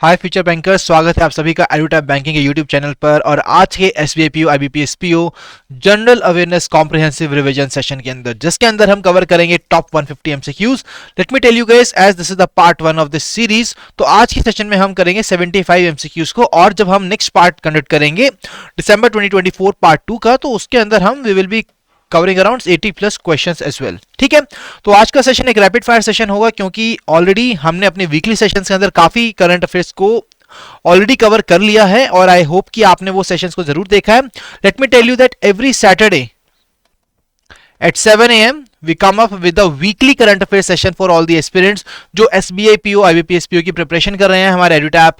हाय future bankers, स्वागत है आप सभी का एडुटैप बैंकिंग के यूट्यूब चैनल पर। और आज के SBI PO IBPS PO general awareness comprehensive revision session के अंदर, जिसके अंदर हम कवर करेंगे top 150 MCQs. Let me tell you guys, as this is the part 1 of this series, तो आज की सेशन में हम करेंगे 75 एमसीक्यूज को। और जब हम नेक्स्ट पार्ट कंडक्ट करेंगे दिसंबर 2024 पार्ट 2 का, तो उसके अंदर हम we will be covering around 80 plus questions as well. ठीक है, तो आज का सेशन एक रैपिड फायर सेशन होगा, क्योंकि ऑलरेडी हमने अपने वीकली सेशंस के अंदर काफी करंट अफेयर्स को ऑलरेडी कवर कर लिया है, और आई होप कि आपने वो सेशंस को जरूर देखा है। Let me tell you that every Saturday at 7 a.m. we come up with a weekly current affairs session for all the aspirants जो SBI PO IBPS PO की प्रिपरेशन कर रहे हैं हमारे एडुटैप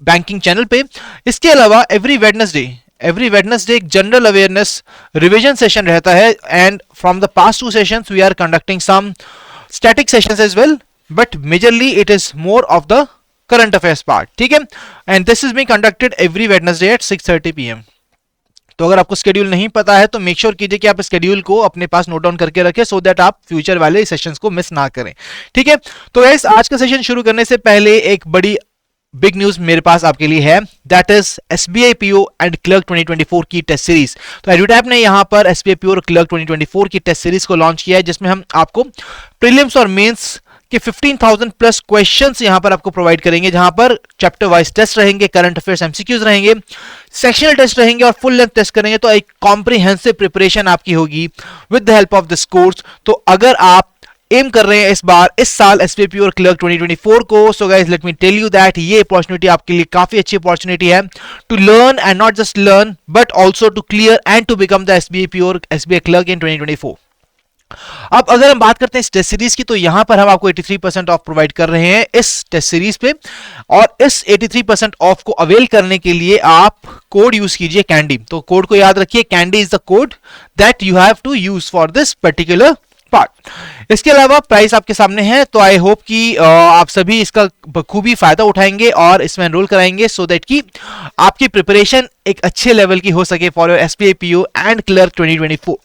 बैंकिंग चैनल पे। इसके अलावा एवरी वेडनेसडे एक जनरल अवेयरनेस रिवीजन सेशन रहता है, and from the past 2 sessions we are conducting some static sessions as well, but majorly it is more of the current affairs part. ठीक है, and this is being conducted every Wednesday at 6:30 PM। तो अगर आपको schedule नहीं पता है तो make sure कीजिए कि आप स्केड्यूल को अपने पास नोट डाउन करके रखें, सो दैट आप फ्यूचर वाले सेशंस को मिस ना करें। ठीक है, तो गाइस आज का सेशन शुरू करने से पहले एक बड़ी बिग न्यूज मेरे पास आपके लिए है, that is SBI PO and clerk 2024 की टेस्ट सीरीज। तो एडुटैप ने यहां पर एसबीआई पीओ और क्लर्क 2024 की टेस्ट सीरीज को लॉन्च किया है, जिसमें हम आपको प्रीलिम्स और मेंस कि 15,000 प्लस क्वेश्चंस यहां पर आपको प्रोवाइड करेंगे, जहां पर चैप्टर वाइज टेस्ट रहेंगे, करंट अफेयर्स एमसीक्यूज रहेंगे, सेक्शनल टेस्ट रहेंगे और फुल लेंथ टेस्ट करेंगे। तो एक कॉम्प्रिहेंसिव प्रिपरेशन आपकी होगी with the help of this course. तो अगर आप एम कर रहे हैं इस साल एसबीआई पीओ और क्लर्क 2024 को, so guys let me tell you that ये अपॉर्चुनिटी आपके लिए काफी अच्छी अपॉर्चुनिटी है to learn, and not just learn but also to clear and to become the SBI PO और एसबीआई क्लर्क इन 2024। अब अगर हम बात करते हैं इस टेस्ट सीरीज की, तो यहां पर हम आपको 83% ऑफ प्रोवाइड कर रहे हैं इस टेस्ट सीरीज पे, और इस 83% ऑफ को अवेल करने के लिए आप कोड यूज कीजिए कैंडी। तो कोड को याद रखिए, candy is the code that you have to use for this particular part. इसके अलावा प्राइस आपके सामने है, तो आई होप कि आप सभी इसका बखूबी फायदा उठाएंगे और इसमें एनरोल कराएंगे, सो दैट कि आपकी प्रिपरेशन एक अच्छे लेवल की हो सके for your SBI PO and clerk 2024।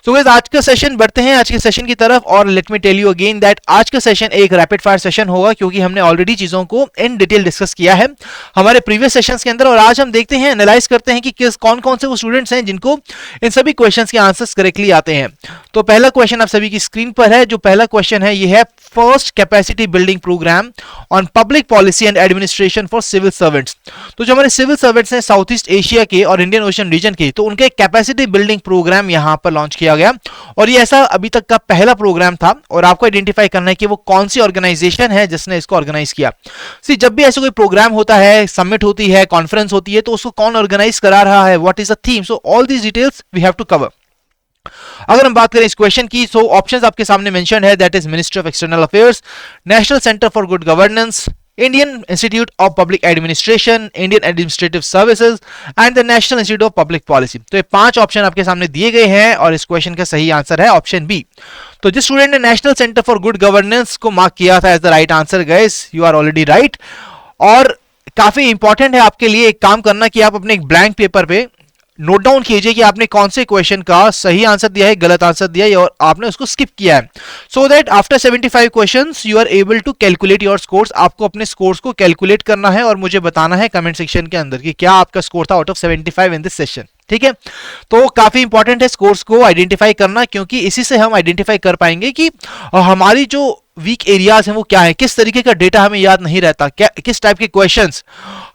So guys आज का सेशन बढ़ते हैं आज के सेशन की तरफ, और let me tell you again that आज का सेशन एक रैपिड फायर सेशन होगा, क्योंकि हमने ऑलरेडी चीजों को इन डिटेल डिस्कस किया है हमारे प्रीवियस सेशंस के अंदर। और आज हम देखते हैं, एनालाइज करते हैं कि किस कौन कौन से वो स्टूडेंट्स हैं जिनको इन सभी क्वेश्चंस के आंसर्स करेक्टली आते हैं। तो पहला क्वेश्चन आप सभी की स्क्रीन पर है। जो पहला क्वेश्चन है ये है, first capacity building programme on public policy and administration for civil servants. तो जो हमारे सिविल सर्वेंट्स हैं साउथ ईस्ट एशिया के और इंडियन ओशन रीजन के, तो उनके कैपेसिटी बिल्डिंग प्रोग्राम यहां पर लॉन्च किया गया, और ये ऐसा अभी तक का पहला प्रोग्राम था। और आपको आइडेंटिफाई करना है कि वो कौन सी ऑर्गेनाइजेशन है जिसने इसको ऑर्गेनाइज किया। सी, जब भी ऐसा कोई प्रोग्राम होता है, समिट होती है, कॉन्फ्रेंस होती है, तो उसको कौन ऑर्गेनाइज करा रहा है, what is the theme, so all these details we have to cover. अगर हम बात करें इस क्वेश्चन की, सो ऑप्शंस आपके सामने मेंशन है, that is Ministry of external affairs, national Centre for Good governance, Indian institute of public administration, Indian administrative services and the national institute of public policy. तो ये 5 ऑप्शन आपके सामने दिए गए हैं, और इस क्वेश्चन का सही आंसर है ऑप्शन बी। तो जिस स्टूडेंट ने National Centre for Good Governance को मार्क किया था as the right answer, guys you are already right. और काफी इंपॉर्टेंट है आपके लिए एक काम करना कि आप अपने एक ब्लैंक पेपर पे नोट डाउन कीजिए कि आपने कौन से क्वेश्चन का सही आंसर दिया है, गलत आंसर दिया है, और आपने उसको स्किप किया है, so that after 75 questions you are able to calculate your scores. आपको अपने स्कोर्स को कैलकुलेट करना है और मुझे बताना है कमेंट सेक्शन के अंदर कि क्या आपका स्कोर था out of 75 in this session. ठीक है, तो काफी इंपॉर्टेंट है स्कोर्स को आइडेंटिफाई करना, क्योंकि इसी से हम आइडेंटिफाई कर पाएंगे कि हमारी जो वीक एरियाज हैं वो क्या है, किस तरीके का डेटा हमें याद नहीं रहता, क्या किस टाइप के क्वेश्चंस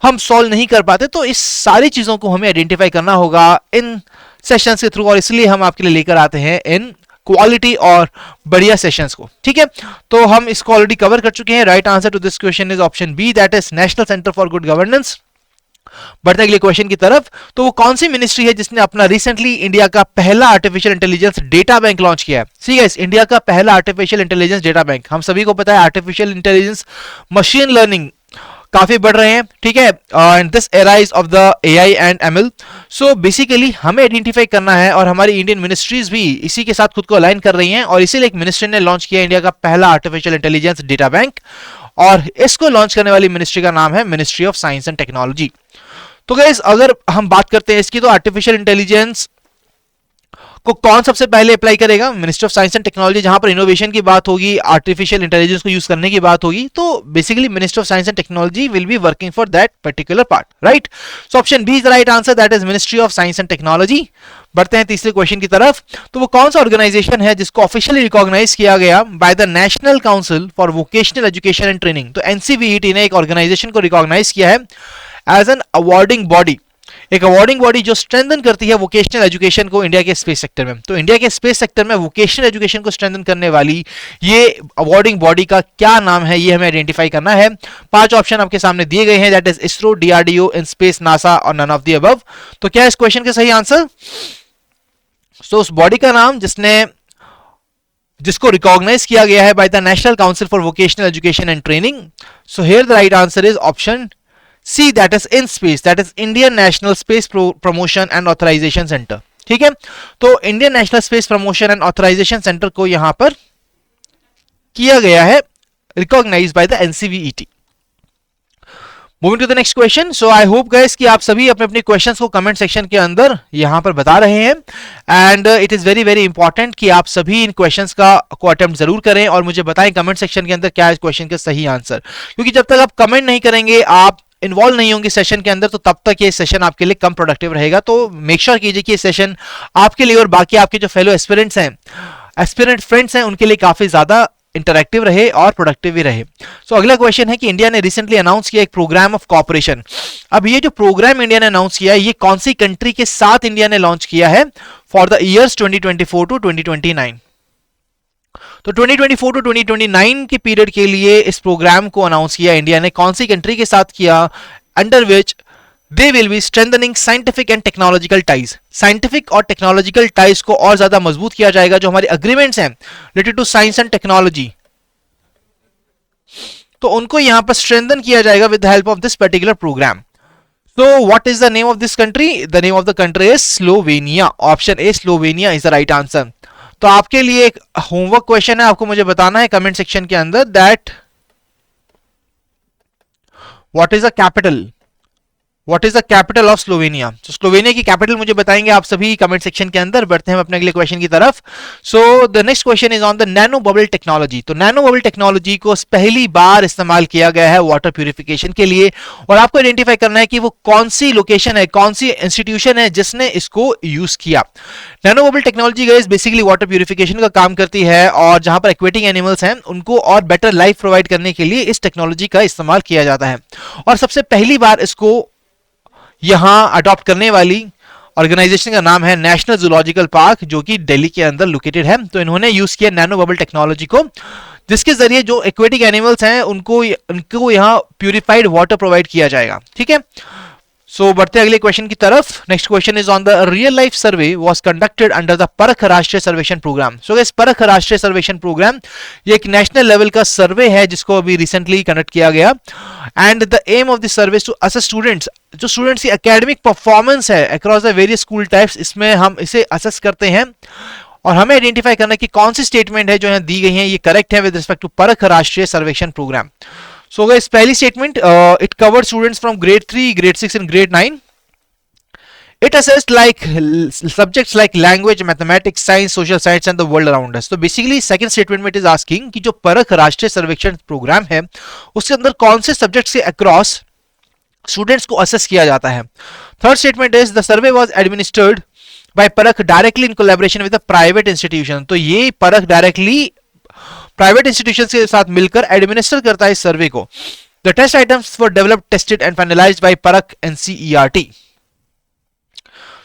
हम सॉल्व नहीं कर पाते। तो इस सारी चीजों को हमें आइडेंटिफाई करना होगा इन सेशंस के थ्रू, और इसलिए हम आपके लिए लेकर आते हैं इन क्वालिटी और बढ़िया सेशंस को। ठीक है, तो हम इसको ऑलरेडी कवर कर चुके हैं। Right answer to this question is option B, that is National Centre for Good Governance. बढ़ते अगले क्वेश्चन की तरफ, तो वो कौन सी मिनिस्ट्री है जिसने अपना रिसेंटली इंडिया का पहला artificial intelligence data bank launch किया है। सी गाइस, इंडिया का पहला आर्टिफिशियल इंटेलिजेंस डेटा बैंक, हम सभी को पता है आर्टिफिशियल इंटेलिजेंस, मशीन लर्निंग काफी बढ़ रहे हैं। ठीक है, and this era is of the AI and ML. So basically हमें आइडेंटिफाई करना है, और हमारी इंडियन मिनिस्ट्रीज भी इसी के साथ खुद को अलाइन कर रही हैं, और इसीलिए एक मिनिस्ट्री ने लॉन्च किया इंडिया का पहला आर्टिफिशियल इंटेलिजेंस डेटा बैंक, और इसको लॉन्च करने वाली मिनिस्ट्री का नाम है ministry of Science and technology. तो गाइस अगर हम बात करते हैं इसकी, तो आर्टिफिशियल इंटेलिजेंस को कौन सबसे पहले अप्लाई करेगा? Ministry of Science and technology, जहां पर इनोवेशन की बात होगी, आर्टिफिशियल इंटेलिजेंस को यूज करने की बात होगी, तो basically Ministry of Science and Technology will be working for that particular part, right? So option B is the right answer, that is Ministry of Science and Technology. बढ़ते हैं तीसरे question की तरफ। तो वो कौन सा ऑर्गेनाइजेशन है जिसको ऑफिशियली रिकॉग्नाइज किया गया by the National Council for Vocational Education and training? तो एनसीवीईटी ने एक ऑर्गेनाइजेशन को रिकॉग्नाइज किया है एज एन अवार्डिंग बॉडी, एक अवार्डिंग बॉडी जो स्ट्रेंथन करती है वोकेशनल एजुकेशन को इंडिया के स्पेस सेक्टर में। तो इंडिया के स्पेस सेक्टर में वोकेशनल एजुकेशन को स्ट्रेंथन करने वाली ये अवार्डिंग बॉडी का क्या नाम है, ये हमें आइडेंटिफाई करना है। 5 ऑप्शन आपके सामने दिए गए हैं, that is ISRO, DRDO, in space, NASA और नन ऑफ द अबव। तो क्या है इस क्वेश्चन का सही आंसर? सो उस बॉडी का नाम जिसको रिकॉग्नाइज किया गया है by the National Council for Vocational Education and Training. So here the right answer is option C, that is in space, that is Indian National Space Promotion and Authorization Centre. ठीक है, तो Indian National Space Promotion and Authorization Centre को यहां पर किया गया है recognise by the NCVET. Moving to the next question. So I hope guys कि आप सभी अपने अपने क्वेश्चंस को कमेंट सेक्शन के अंदर यहां पर बता रहे हैं, and it is very very important कि आप सभी इन क्वेश्चंस को अटेम्प्ट जरूर करें और मुझे बताएं कमेंट सेक्शन के अंदर क्या है इस क्वेश्चन का सही आंसर, क्योंकि जब तक आप कमेंट नहीं करेंगे, आप इन्वॉल्व नहीं होंगे सेशन के अंदर, तो तब तक ये सेशन आपके लिए कम प्रोडक्टिव रहेगा। तो मेक श्योर कीजिए कि ये सेशन आपके लिए और बाकी आपके जो फेलो एस्पिरेंट्स हैं, एस्पिरेंट फ्रेंड्स हैं, उनके लिए काफी ज्यादा इंटरैक्टिव रहे और प्रोडक्टिव भी रहे। सो अगला क्वेश्चन है कि इंडिया ने रिसेंटली अनाउंस किया एक प्रोग्राम ऑफ कॉपरेशन। अब ये जो प्रोग्राम इंडिया ने अनाउंस किया है, ये कौन सी कंट्री के साथ इंडिया ने लॉन्च किया है फॉर द ईयर्स 2024 टू 2029? तो 2024 टू 2029 के पीरियड के लिए इस प्रोग्राम को अनाउंस किया इंडिया ने, कौन सी कंट्री के साथ किया? Under which they will be strengthening scientific and technological ties. Scientific और टेक्नोलॉजिकल टाइज को और ज्यादा मजबूत किया जाएगा। जो हमारे अग्रीमेंट्स हैं related to science and technology, तो उनको यहां पर स्ट्रेंथन किया जाएगा with the help of this particular programme. So what is the name of this country? The name of the country is Slovenia. Option A, Slovenia is the right answer. तो आपके लिए एक होमवर्क क्वेश्चन है, आपको मुझे बताना है comment section के अंदर that what is the capital, what is the capital of Slovenia. तो स्लोवेनिया की कैपिटल मुझे बताएंगे आप सभी कमेंट सेक्शन के अंदर। बढ़ते हैं अपने अगले क्वेश्चन की तरफ। So the next question is on the nano bubble technology. तो नैनो बबल टेक्नोलॉजी को पहली बार इस्तेमाल किया गया है वाटर प्यूरिफिकेशन के लिए, और आपको आइडेंटिफाई करना है कि वो कौन सी लोकेशन है, कौन सी इंस्टीट्यूशन है जिसने इसको यूज किया। Nano bubble technology guys basically water purification का काम करती है, और जहां पर एक्वेटिक एनिमल्स हैं उनको और बेटर लाइफ प्रोवाइड करने के लिए इस टेक्नोलॉजी का इस्तेमाल किया जाता है। और सबसे पहली बार इसको यहां अडॉप्ट करने वाली ऑर्गेनाइजेशन का नाम है नेशनल जूलॉजिकल पार्क, जो कि दिल्ली के अंदर लोकेटेड है। तो इन्होंने यूज किया नैनो बबल टेक्नोलॉजी को, जिसके जरिए जो एक्वेटिक एनिमल्स हैं उनको यहां प्यूरिफाइड वाटर प्रोवाइड किया जाएगा। ठीक है, सो बढ़ते अगले क्वेश्चन की तरफ। Next question is on the real life survey was conducted under the परख राष्ट्रीय सर्वेक्षण प्रोग्राम। सो इस परख राष्ट्रीय सर्वेक्षण प्रोग्राम ये एक नेशनल लेवल का सर्वे है जिसको अभी रिसेंटली कंडक्ट किया गया, and the aim of the survey to assess students, जो स्टूडेंट्स की एकेडमिक परफॉर्मेंस है across the various school types, इसमें हम इसे असेस करते हैं और हमें आइडेंटिफाई करना है कि कौन सी स्टेटमेंट है जो यहाँ दी गई है ये करेक्ट है विद रिस्पेक्ट टू परख राष्ट्रीय सर्वेक्षण प्रोग्राम। So guys, पहली statement, it covered students from grade 3, grade 6 and grade 9. It assessed like subjects like language, mathematics, science, social science and the world around us. तो basically second statement में it is asking कि जो परख राष्ट्रीय सर्वेक्षण programme है उसके अंदर कौन से सब्जेक्ट्स के अक्रॉस स्टूडेंट्स को असेस किया जाता है। Third statement is the survey was administered by Parakh directly in collaboration with a private institution. तो ये परख डायरेक्टली प्राइवेट इंस्टीट्यूशंस के साथ मिलकर एडमिनिस्टर करता है इस सर्वे को। The test items were developed, tested and finalized by Parakh NCERT.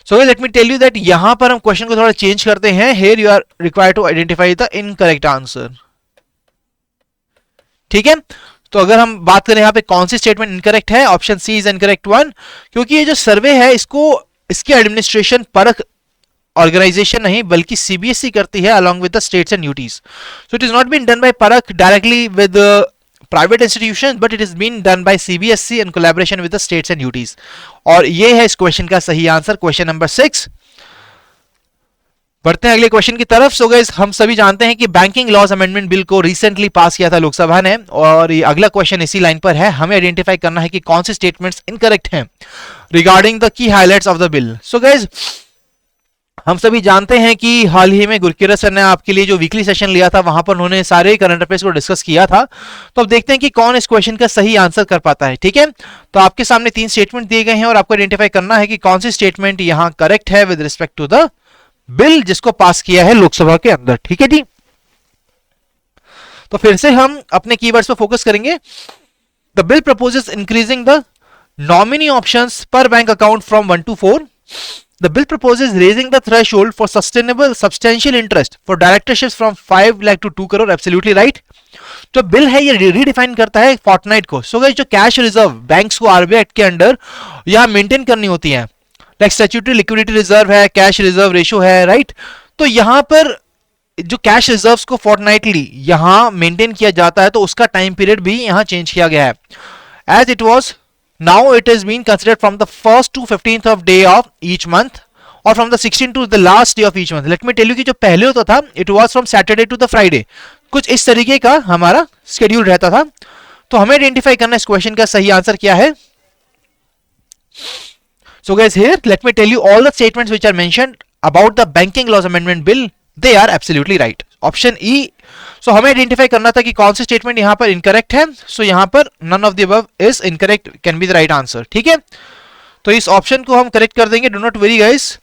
So let me tell you that यहां पर हम क्वेश्चन को थोड़ा चेंज करते हैं। Here you are required to identify the incorrect answer. ठीक है, तो अगर हम बात करें यहाँ पे कौन सी स्टेटमेंट इनकरेक्ट है, option C is incorrect one, क्योंकि ये जो सर्वे है इसकी एडमिनिस्ट्रेशन परख ऑर्गेनाइजेशन नहीं बल्कि सीबीएसई करती है along with the states and UTs. So it is not been done by Parak directly with the private institutions, but it is been done by CBSE in collaboration with the states and UTs. और ये है इस question का सही answer, question number 6। बढ़ते हैं अगले question की तरफ। सो गाइस, हम सभी जानते हैं कि बैंकिंग लॉज अमेंडमेंट बिल को रिसेंटली पास किया था लोकसभा ने, और ये अगला क्वेश्चन इसी लाइन पर है। हमें आइडेंटिफाई करना है कि कौन सी स्टेटमेंट्स इनकरेक्ट हैं regarding the key highlights of the bill. So guys, हम सभी जानते हैं कि हाल ही में गुरकीरत सर ने आपके लिए जो वीकली सेशन लिया था वहां पर उन्होंने सारे करंट अफेयर्स को डिस्कस किया था। तो अब देखते हैं कि कौन इस क्वेश्चन का सही आंसर कर पाता है। ठीक है, तो आपके सामने 3 स्टेटमेंट दिए गए हैं और आपको आइडेंटिफाई करना है कि कौन सी स्टेटमेंट यहां करेक्ट है with respect to the bill जिसको पास किया है लोकसभा के अंदर। ठीक है जी, तो फिर से हम अपने कीवर्ड्स पर फोकस करेंगे। The bill proposes increasing the nominee options पर bank account from 1 to 4. The bill proposes raising the threshold for sustainable substantial interest for directorships from 5 lakh to 2 crore. Absolutely right. तो bill है ये redefine करता है Fortnite को। So guys जो cash reserve banks को RBI act के under यहां मेंटेन करनी होती है, लाइक स्टैट्यूटरी लिक्विडिटी रिजर्व है, कैश रिजर्व रेशियो है, राइट। तो यहां पर जो कैश रिजर्व्स को फोर्टनाइटली यहां मेंटेन किया जाता है, तो उसका टाइम पीरियड भी यहां चेंज किया गया है। As it was now it is being considered from the 1st to 15th of day of each month or from the 16th to the last day of each month. Let me tell you कि जो पहले होता था it was from Saturday to the Friday, कुछ इस तरीके का हमारा शेड्यूल रहता था। तो हमें आइडेंटिफाई करना इस क्वेश्चन का सही आंसर क्या है। So guys, here let me tell you all the statements which are mentioned about the banking laws amendment bill, they are absolutely right. Option E. So हमें आइडेंटिफाई करना था कि कौन सी स्टेटमेंट यहां पर इनकरेक्ट है। सो यहां पर none of the above is incorrect can be the right answer. ठीक है, तो इस ऑप्शन को हम करेक्ट कर देंगे। Do not very guys,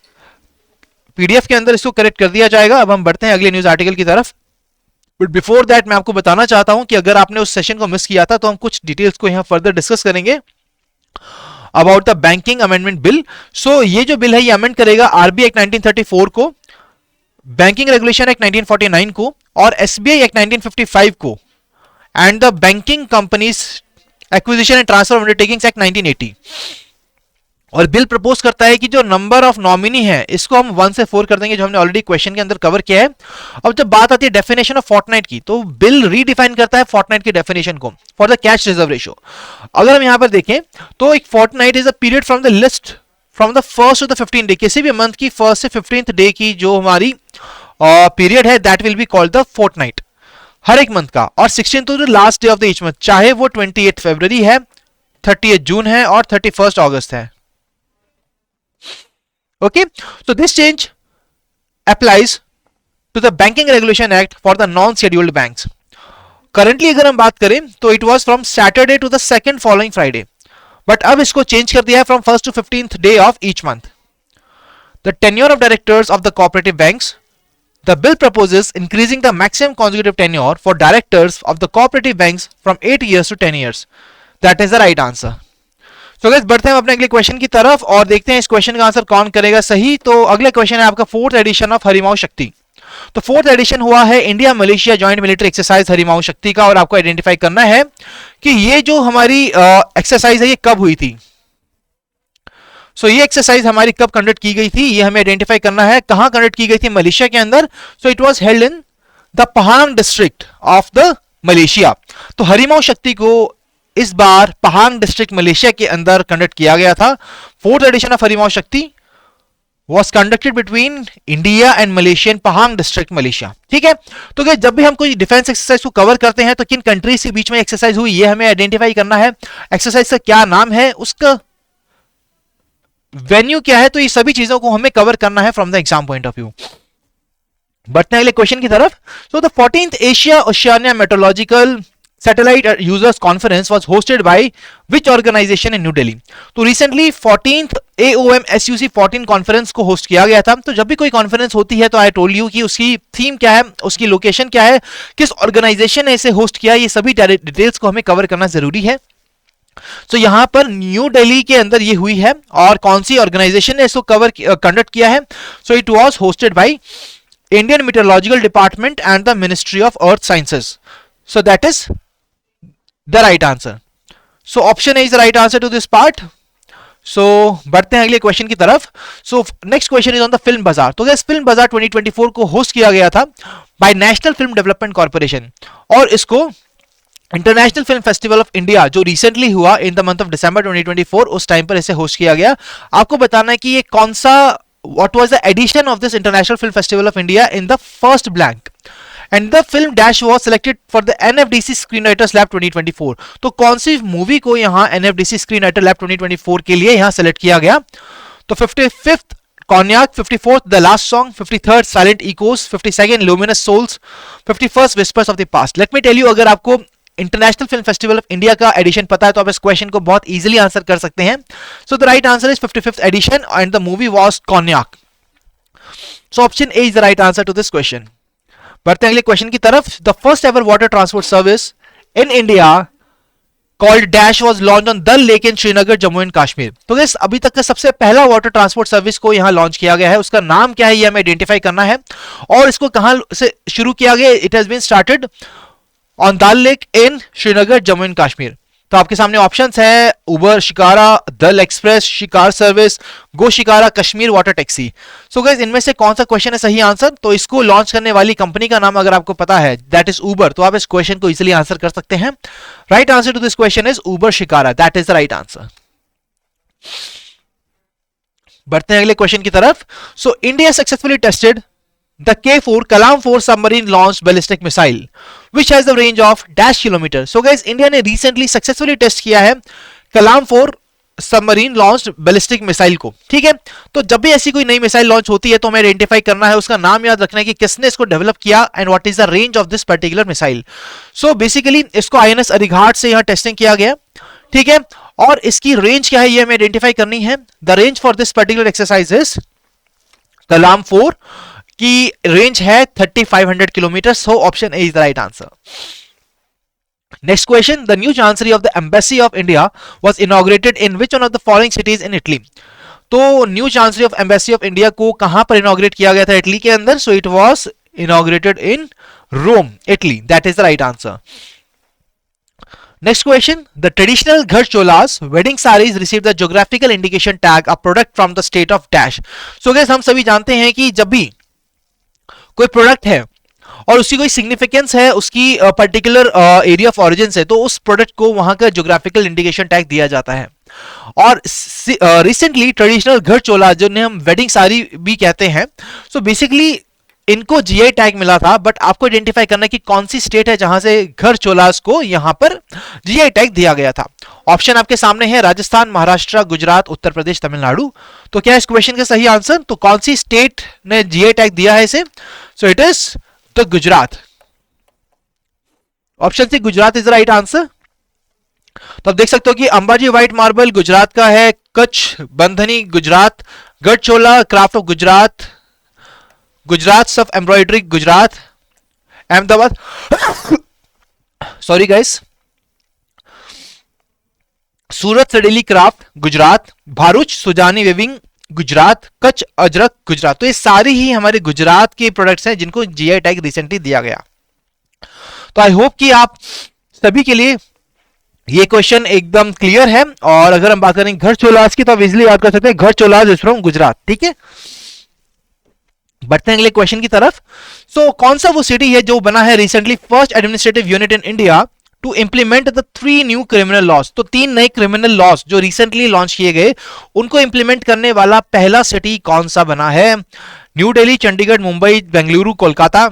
PDF के अंदर इसको करेक्ट कर दिया जाएगा। अब हम बढ़ते हैं अगले न्यूज आर्टिकल की तरफ। बट बिफोर दैट मैं आपको बताना चाहता हूं कि अगर आपने उस सेशन को मिस किया था तो हम कुछ डिटेल्स को यहां फर्दर डिस्कस करेंगे about the banking amendment bill. So ये जो बिल है ये अमेंड करेगा आरबीआई एक्ट 1934 को, बैंकिंग रेगुलेशन एक्ट 1949 को और एसबीआई एक्ट 1955 को, and the banking companies acquisition and transfer undertakings act 1980। और बिल प्रपोज करता है कि जो नंबर ऑफ नॉमिनी है इसको हम 1 से 4 कर देंगे, जो हमने ऑलरेडी क्वेश्चन के अंदर कवर किया है। अब जब बात आती है डेफिनेशन ऑफ फोर्टनाइट की, तो बिल रीडिफाइन करता है फोर्टनाइट की डेफिनेशन को for the cash reserve ratio. अगर हम यहां पर देखें तो एक fortnight is a period from the list from the 1st to the 15th day, किसी भी मंथ की 1st से 15th डे की जो हमारी पीरियड है that will be called the fortnight, हर एक मंथ का। और 16th to the last day of the each month, चाहे वो 28 फरवरी है, 30 जून है और 31 अगस्त है। Okay, so this change applies to the banking regulation act for the non-scheduled banks. Currently अगर हम बात करें तो it was from Saturday to the second following Friday, but अब इसको change कर दिया है from 1st to 15th day of each month. The tenure of directors of the cooperative banks. The bill proposes increasing the maximum consecutive tenure for directors of the cooperative banks from 8 years to 10 years. That is the right answer. So guys, बढ़ते हैं अपने अगले question की तरफ और देखते हैं इस क्वेश्चन का आंसर कौन करेगा सही। तो अगला क्वेश्चन है आपका 4th एडिशन ऑफ हरिमाऊ शक्ति। तो 4th एडिशन हुआ है India Malaysia joint military exercise Harimau Shakti का, और आपको आइडेंटिफाई करना है कि ये जो हमारी एक्सरसाइज है ये कब हुई थी। सो ये एक्सरसाइज हमारी कब कंडक्ट की गई थी, ये हमें आइडेंटिफाई करना है। कहां कंडक्ट की गई थी, मलेशिया के अंदर। So it was held in the Pahang district of the Malaysia. तो हरिमाऊ शक्ति को इस बार पहांग डिस्ट्रिक्ट मलेशिया के अंदर कंडक्ट किया गया था। 4th एडिशन ऑफ हरिमाऊ शक्ति was conducted between India and Malaysia in Pahang district Malaysia। ठीक है, तो क्या जब भी हम कोई डिफेंस एक्सरसाइज को कवर करते हैं तो किन कंट्रीज के बीच में एक्सरसाइज हुई ये हमें आइडेंटिफाई करना है। एक्सरसाइज का क्या नाम है, उसका वेन्यू क्या है, तो ये सभी चीजों को हमें कवर करना है from the exam point of view. बढ़ते हैं अगले क्वेश्चन की तरफ। So the 14th Asia Oceania meteorological Satellite Users Conference was hosted by which organization in New Delhi? तो recently 14th AOM SUC 14 conference को होस्ट किया गया था। तो जब भी कोई कॉन्फ्रेंस होती है तो आई टोल्ड यू कि उसकी थीम क्या है, उसकी लोकेशन क्या है, किस ऑर्गेनाइजेशन ने इसे होस्ट किया, ये सभी डिटेल्स को हमें कवर करना जरूरी है। तो यहां पर न्यू दिल्ली के अंदर ये हुई है और कौन सी ऑर्गेनाइजेशन ने इसको कंडक्ट किया है। सो it was hosted by Indian meteorological department and the ministry of earth sciences. So that is the right answer. So option A is the right answer to this part. So बढ़ते हैं अगले question की तरफ। So next question is on the film bazaar. तो guys film bazaar 2024 को host किया गया था by national film development corporation, और इसको international film festival of India जो रिसेंटली हुआ in the month of December 2024 उस टाइम पर इसे होस्ट किया गया। आपको बताना है कि ये कौन सा, what was the edition of this international film festival of India in the first blank, and the film dash was selected for the NFDC Screenwriters Lab 2024। तो कौन सी मूवी को यहां NFDC Screenwriter Lab 2024 के लिए यहां सेलेक्ट किया गया, तो 55th Cognac, 54th The Last Song, 53rd Silent Echoes, 52nd Luminous Souls, 51st Whispers of the Past. Let me tell you, अगर आपको international film festival of India का एडिशन पता है तो आप इस क्वेश्चन को बहुत इजीली आंसर कर सकते हैं. So the right answer is 55th edition and the movie was Konyak. So option A is the right answer to this question. बढ़ते हैं अगले क्वेश्चन की तरफ. The first ever water transport service in India called dash was launched on Dal lake in Srinagar Jammu and Kashmir. तो guys अभी तक का सबसे पहला वाटर ट्रांसपोर्ट सर्विस को यहां लॉन्च किया गया है. उसका नाम क्या है ये हमें आइडेंटिफाई करना है और इसको कहां से शुरू किया गया. It has been started on Dal lake in Srinagar Jammu and Kashmir. तो आपके सामने ऑप्शंस है उबर shikara, Dal express, Shikar service, go Shikara, Kashmir water taxi. So guys इनमें से कौन सा क्वेश्चन है सही आंसर. तो इसको लॉन्च करने वाली कंपनी का नाम अगर आपको पता है दैट इज उबर, तो आप इस क्वेश्चन को इजीली आंसर कर सकते हैं. Right answer to this question is Uber Shikara. That is the right answer. बढ़ते हैं अगले क्वेश्चन की तरफ. So India successfully tested the K4 Kalam 4 submarine launched ballistic missile which has the range of dash kilometer. So guys India ने recently successfully test किया है कलाम 4 submarine launched ballistic missile को. ठीक है, तो जब भी ऐसी कोई नई मिसाइल लॉन्च होती है तो हमें आइडेंटिफाई करना है, उसका नाम याद रखना है कि किसने इसको डेवलप किया and what is the range of this particular missile. So basically इसको आईएनएस अरिघाट से यहां टेस्टिंग किया गया. ठीक है, और इसकी रेंज क्या है ये हमें आइडेंटिफाई करनी है. The range for this particular exercise is Kalam 4 की रेंज है 3500 kilometre. So option A is the right answer. Next question. The new chancellery of the embassy of India was inaugurated in which one of the following cities in Italy. तो new chancellery of embassy of India को कहां पर inaugurate किया गया था Italy के अंदर. So it was inaugurated in Rome, Italy. That is the right answer. Next question. The traditional Ghar Cholas wedding sarees received the geographical indication tag a product from the state of dash. So guys हम सभी जानते हैं कि जब भी कोई product है और उसकी कोई सिग्निफिकेंस है उसकी पर्टिकुलर एरिया ऑफ ऑरिजिन से, तो उस प्रोडक्ट को वहां का ज्योग्राफिकल इंडिकेशन टैग दिया जाता है. और रिसेंटली ट्रेडिशनल घर चोला जिन्हें हम वेडिंग साड़ी भी कहते हैं, सो बेसिकली इनको जीआई टैग मिला था. बट आपको आइडेंटिफाई करना है कि कौन सी स्टेट है जहां से घर चोलास को यहां पर जीआई टैग दिया गया था. ऑप्शन आपके सामने है राजस्थान, महाराष्ट्र, गुजरात, उत्तर प्रदेश, तमिलनाडु. तो क्या इस क्वेश्चन का सही आंसर, तो कौन सी स्टेट ने जीआई टैग दिया है इसे. So it is the Gujarat. Option C Gujarat is the right answer. तो आप देख सकते हो कि अंबाजी व्हाइट मार्बल गुजरात का है, Kutch bandhani Gujarat, Gharchola craft of Gujarat, Gujarat stuff embroidery Gujarat, Ahmedabad sorry guys, Surat sadeli craft Gujarat, Bharuch sujani weaving Gujarat, Kutch ajrak Gujarat. तो ये सारी ही हमारे गुजरात के प्रोडक्ट्स हैं जिनको जीआई टैग रिसेंटली दिया गया. तो आई होप कि आप सभी के लिए ये क्वेश्चन एकदम क्लियर है. और अगर हम बात करें घर चोलास की तो आप इजिली याद कर सकते हैं घर चोलास इज फ्रॉम गुजरात. ठीक है, बढ़ते हैं अगले क्वेश्चन की तरफ. सो कौन सा वो सिटी है जो बना है recently first administrative unit in India to implement the 3 new criminal laws. तो 3 नए क्रिमिनल लॉज जो रिसेंटली लॉन्च किए गए उनको इंप्लीमेंट करने वाला पहला सिटी कौन सा बना है. New Delhi, Chandigarh, Mumbai, Bengaluru, Kolkata.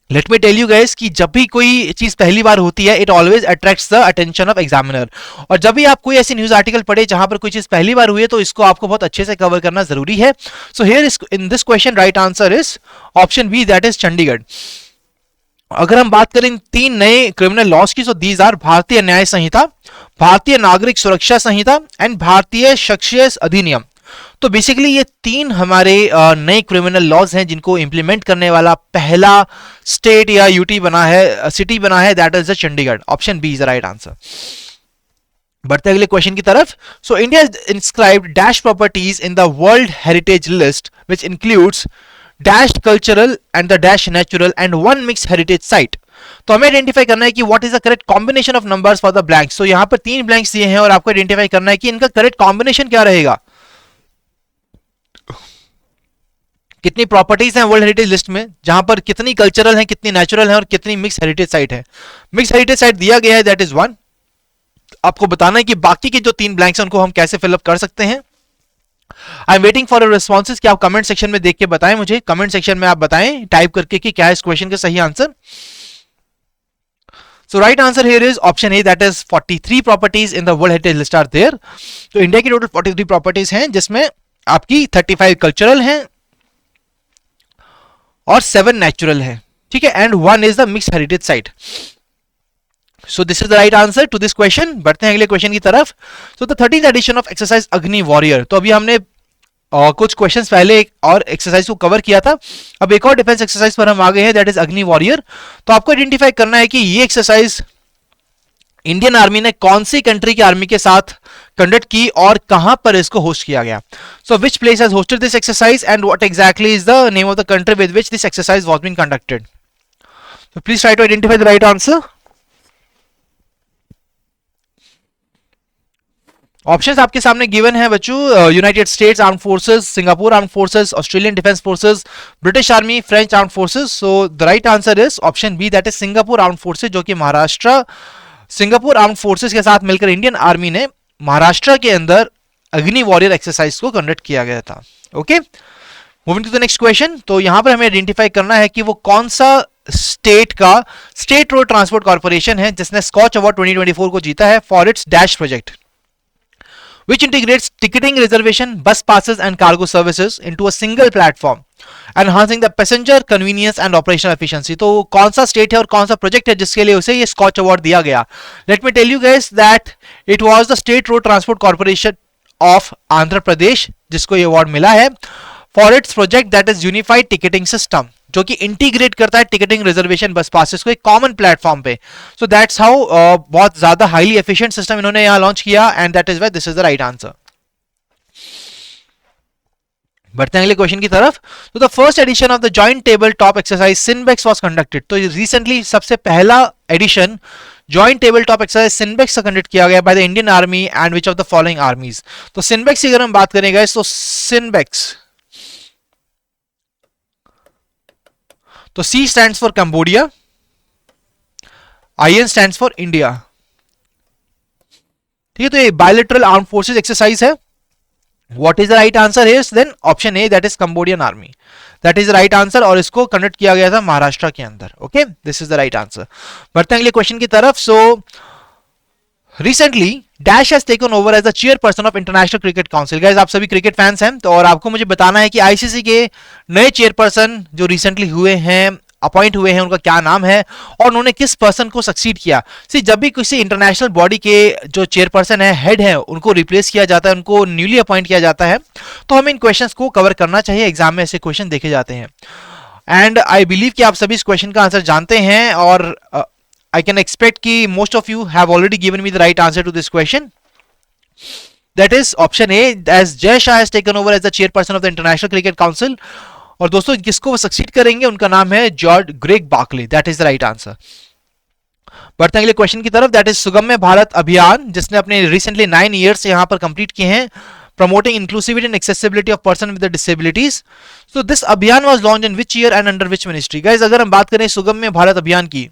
Let me tell you guys कि जब भी कोई चीज पहली बार होती है it always attracts the attention of examiner. और जब भी आप कोई ऐसी न्यूज आर्टिकल पढ़े जहां पर कोई चीज पहली बार हुई है तो इसको आपको बहुत अच्छे से कवर करना जरूरी है. So here in this question right answer is option B, that is Chandigarh. अगर हम बात करें 3 नए क्रिमिनल लॉज की, तो दीज आर भारतीय न्याय संहिता, भारतीय नागरिक सुरक्षा संहिता एंड भारतीय शख्सियत अधिनियम. तो बेसिकली ये 3 हमारे नए क्रिमिनल लॉज हैं जिनको इंप्लीमेंट करने वाला पहला स्टेट या यूटी बना है, सिटी बना है, that is the Chandigarh. Option B is the right answer. बढ़ते अगले क्वेश्चन की तरफ. So India inscribed dash properties in the world heritage list which includes dash cultural and the dash natural and 1 mix heritage site. तो हमें identify करना है कि what is the correct combination of numbers for the blanks. तो यहां पर 3 blanks दिए हैं और आपको आइडेंटिफाई करना है कि इनका करेक्ट कॉम्बिनेशन क्या रहेगा. कितनी प्रॉपर्टीज हैं वर्ल्ड हेरिटेज लिस्ट में, जहां पर कितनी कल्चरल हैं, कितनी नेचुरल हैं और कितनी मिक्स हेरिटेज साइट है. मिक्स हेरिटेज साइट दिया गया है, दैट इज 1. आपको बताना है कि बाकी के जो 3 ब्लैंक्स हैं उनको हम कैसे फिलअप कर सकते हैं. I am waiting for your responses कि आप कमेंट सेक्शन में देख के बताएं मुझे. कमेंट सेक्शन में आप बताएं टाइप करके कि क्या है इस क्वेश्चन का सही answer. So right answer here is option A, that is 43 properties in the world heritage list are there. तो इंडिया की टोटल 43 प्रॉपर्टीज हैं जिसमें आपकी 35 कल्चरल हैं और 7 नेचुरल है, ठीक है, and 1 is the mix heritage site. So this is the right answer to this question. बढ़ते हैं अगले क्वेश्चन की तरफ. So the 13th edition of exercise Agni warrior. तो अभी हमने कुछ क्वेश्चंस पहले एक और एक्सरसाइज को कवर किया था, अब एक और डिफेंस एक्सरसाइज पर हम आ गए हैं, दैट इज अग्नि वॉरियर. तो आपको आइडेंटिफाई करना है कि ये एक्सरसाइज इंडियन आर्मी ने कौन सी कंट्री की आर्मी के साथ कंडक्ट की और कहां पर इसको होस्ट किया गया. So which place has hosted this exercise and what exactly is the name of the country with which this exercise was being conducted. So please try to identify the right answer. Options आपके सामने given है बच्चों. United States arm forces, Singapore arm forces, Australian defence forces, British army, French arm forces. So the right answer is option B, that is Singapore arm forces, जो कि Maharashtra Singapore arm forces के साथ मिलकर Indian army ने महाराष्ट्र के अंदर अग्नि warrior exercise को कंडक्ट किया गया था. Okay, moving to the next question. तो यहां पर हमें आइडेंटिफाई करना है कि वो कौन सा स्टेट का स्टेट रोड ट्रांसपोर्ट कॉर्पोरेशन है जिसने स्कॉच अवार्ड 2024 को जीता है for it's dash project, which integrates ticketing, reservation, bus passes and cargo services into a single platform, enhancing the passenger convenience and operational efficiency. तो कौन सा state है और कौन सा प्रोजेक्ट है जिसके लिए उसे ये स्कॉच अवार्ड दिया गया? Let me tell you guys that it was the state road transport corporation of Andhra Pradesh जिसको ये अवार्ड मिला है for its project that is unified ticketing system, जो कि इंटीग्रेट करता है टिकटिंग, रिजर्वेशन, बस पासेस को एक कॉमन प्लेटफॉर्म पे. सो दैट्स हाउ बहुत ज्यादा हाईली एफिशिएंट सिस्टम इन्होंने यहां लॉन्च किया and that is why this is the right answer. बढ़ते हैं अगले क्वेश्चन की तरफ. तो the first edition of the joint table top exercise SINBEX was conducted. तो रिसेंटली सबसे पहला edition joint table top exercise SINBEX से कंडक्ट किया गया by the Indian army and which of the following armies. तो सिनबेक्स की अगर हम बात करें गाइस, तो सिनबेक्स, तो C stands for Cambodia, IN stands for India. ठीक है, तो ये bilateral armed forces exercise है. What is the right answer is then option A, that is Cambodian army. That is the right answer और इसको conduct किया गया था महाराष्ट्र के अंदर. Okay, this is the right answer. बढ़ते हैं अगले क्वेश्चन की तरफ. So recently Dash has taken over as the chairperson of International Cricket Council. Guys, आप सभी क्रिकेट फैंस हैं तो और आपको मुझे बताना है कि आईसीसी के नए चेयरपर्सन जो रिसेंटली हुए हैं, अपॉइंट हुए हैं, उनका क्या नाम है और उन्होंने किस पर्सन को सक्सीड किया. सी जब भी किसी इंटरनेशनल बॉडी के जो चेयरपर्सन है, हेड है, उनको रिप्लेस किया जाता है, उनको न्यूली अपॉइंट किया जाता है, तो हमें इन क्वेश्चंस को कवर करना चाहिए. एग्जाम में ऐसे क्वेश्चन देखे जाते हैं एंड आई बिलीव कि आप सभी इस क्वेश्चन का आंसर जानते हैं और I can expect कि most of you have already given me the right answer to this question. That is option A, as Jay Shah has taken over as the chairperson of the International Cricket Council. और दोस्तों किसको वो succeed करेंगे, उनका नाम है George Greg Barclay. That is the right answer. बढ़ते हैं अगले क्वेश्चन की तरफ. That is सुगम्य भारत अभियान, जिसने अपने recently 9 years यहाँ पर कंप्लीट किए हैं, promoting inclusivity and accessibility of person with the disabilities. So this अभियान was launched in which year and under which ministry? Guys, अगर हम बात करें सुगम्य भारत अभियान की,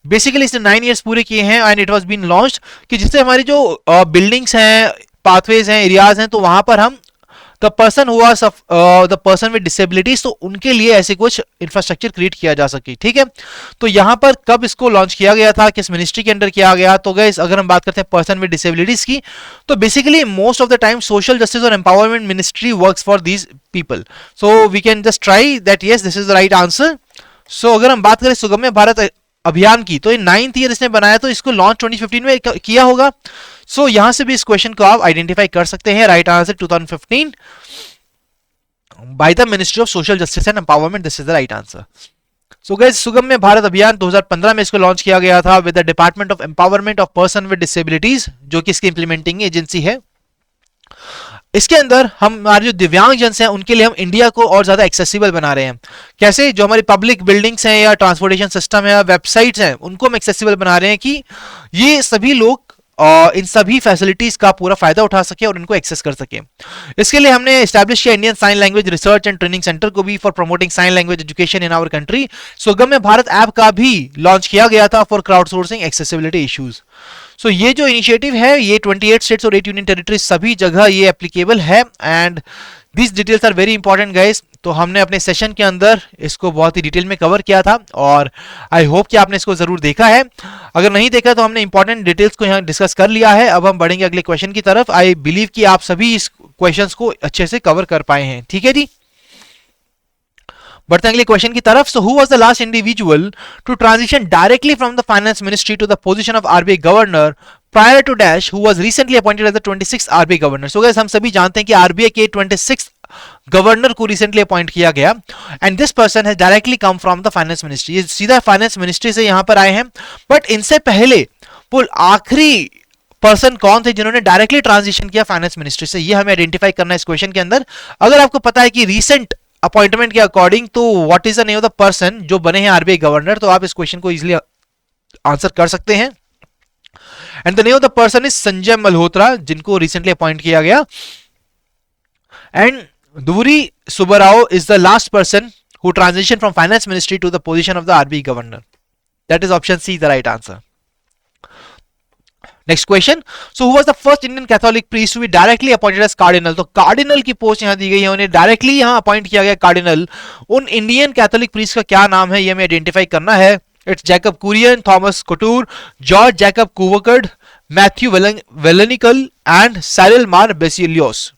बेसिकली इसने 9 इयर्स पूरे किए हैं and it was been launched कि जिससे हमारी जो बिल्डिंग्स हैं, पाथवेज हैं, एरियाज हैं, तो वहां पर हम द पर्सन विद डिसेबिलिटीज, तो उनके लिए ऐसे कुछ इंफ्रास्ट्रक्चर क्रिएट किया जा सके. ठीक है, तो यहां पर कब इसको लॉन्च किया गया था, किस मिनिस्ट्री के अंडर किया गया? तो गाइस अगर हम बात करते हैं पर्सन विद डिसेबिलिटीज की, तो basically most of the time social justice और empowerment ministry works for these people. So we can just try that, yes this is the right answer. सो अगर हम बात करें सुगम्य भारत अभियान की, तो ये 9th ईयर इसने बनाया, तो इसको लॉन्च 2015 में किया होगा. सो यहां से भी इस क्वेश्चन को आप आइडेंटिफाई कर सकते हैं. Right answer 2015 by the ministry of social justice and empowerment. This is the right answer. So guys Sugamya Bharat Abhiyan 2015 में इसको लॉन्च किया गया था with the department of empowerment of person with disabilities, जो कि इसकी इंप्लीमेंटिंग एजेंसी है. इसके अंदर हम हमारे जो दिव्यांग जन हैं उनके लिए हम इंडिया को और ज्यादा एक्सेसिबल बना रहे हैं. कैसे? जो हमारी पब्लिक बिल्डिंग्स हैं या ट्रांसपोर्टेशन सिस्टम है या वेबसाइट्स हैं, उनको हम एक्सेसिबल बना रहे हैं कि ये सभी लोग इन सभी फैसिलिटीज का पूरा फायदा उठा सके और इनको एक्सेस कर सके. इसके लिए हमने एस्टैब्लिश किया Indian sign language research and training centre को भी for promoting sign language education in our country. Sugamya Bharat app का भी लॉन्च किया गया था for crowdsourcing accessibility issues. So ये जो इनिशिएटिव है ये 28 स्टेट्स और 8 यूनियन टेरिटरीज सभी जगह ये एप्लीकेबल है and this details are very important guys. तो हमने अपने सेशन के अंदर इसको बहुत ही डिटेल में कवर किया था और आई होप कि आपने इसको जरूर देखा है. अगर नहीं देखा तो हमने इंपॉर्टेंट डिटेल्स को यहाँ डिस्कस कर लिया है. अब हम बढ़ेंगे अगले क्वेश्चन की तरफ. आई बिलीव कि आप सभी इस क्वेश्चंस को अच्छे से कवर कर पाए हैं। ठीक है जी, बढ़ते हैं अगले क्वेश्चन की तरफ। So who was the last individual to transition directly from the finance ministry to the position of RBI governor prior to dash who was recently appointed as the 26th RBI governor. So guys हम सभी जानते हैं कि RBI के 26th governor को recently appoint किया गया and this person has directly come from the finance ministry. ये सीधा फाइनेंस मिनिस्ट्री से यहां पर आए हैं, बट इनसे पहले वो आखिरी पर्सन कौन थे जिन्होंने डायरेक्टली ट्रांजिशन किया फाइनेंस मिनिस्ट्री से, ये हमें आइडेंटिफाई करना है इस क्वेश्चन के अंदर। अगर आपको पता है कि रीसेंट अपॉइंटमेंट के अकॉर्डिंग तो what is the name of the person जो बने हैं आरबीआई गवर्नर, तो आप इस क्वेश्चन को इजीली आंसर कर सकते हैं। And the name of the person is Sanjay Malhotra, जिनको रिसेंटली अपॉइंट किया गया। And Duvvuri Subbarao is the last person who transition from finance ministry to the position of the RBI governor. That is option C the right answer. Next question, so who was the first Indian Catholic priest to be directly appointed as cardinal. तो cardinal की post यहां दी गई है, उन्हें directly यहां appoint किया गया कार्डिनल। उन इंडियन कैथोलिक प्रीस्ट का क्या नाम है, ये हमें आइडेंटिफाई करना है। It's Jacob Kurian, Thomas Kottoor, George Jacob Koovakad, Mathew Vellanikal and Cyril Mar Baselios.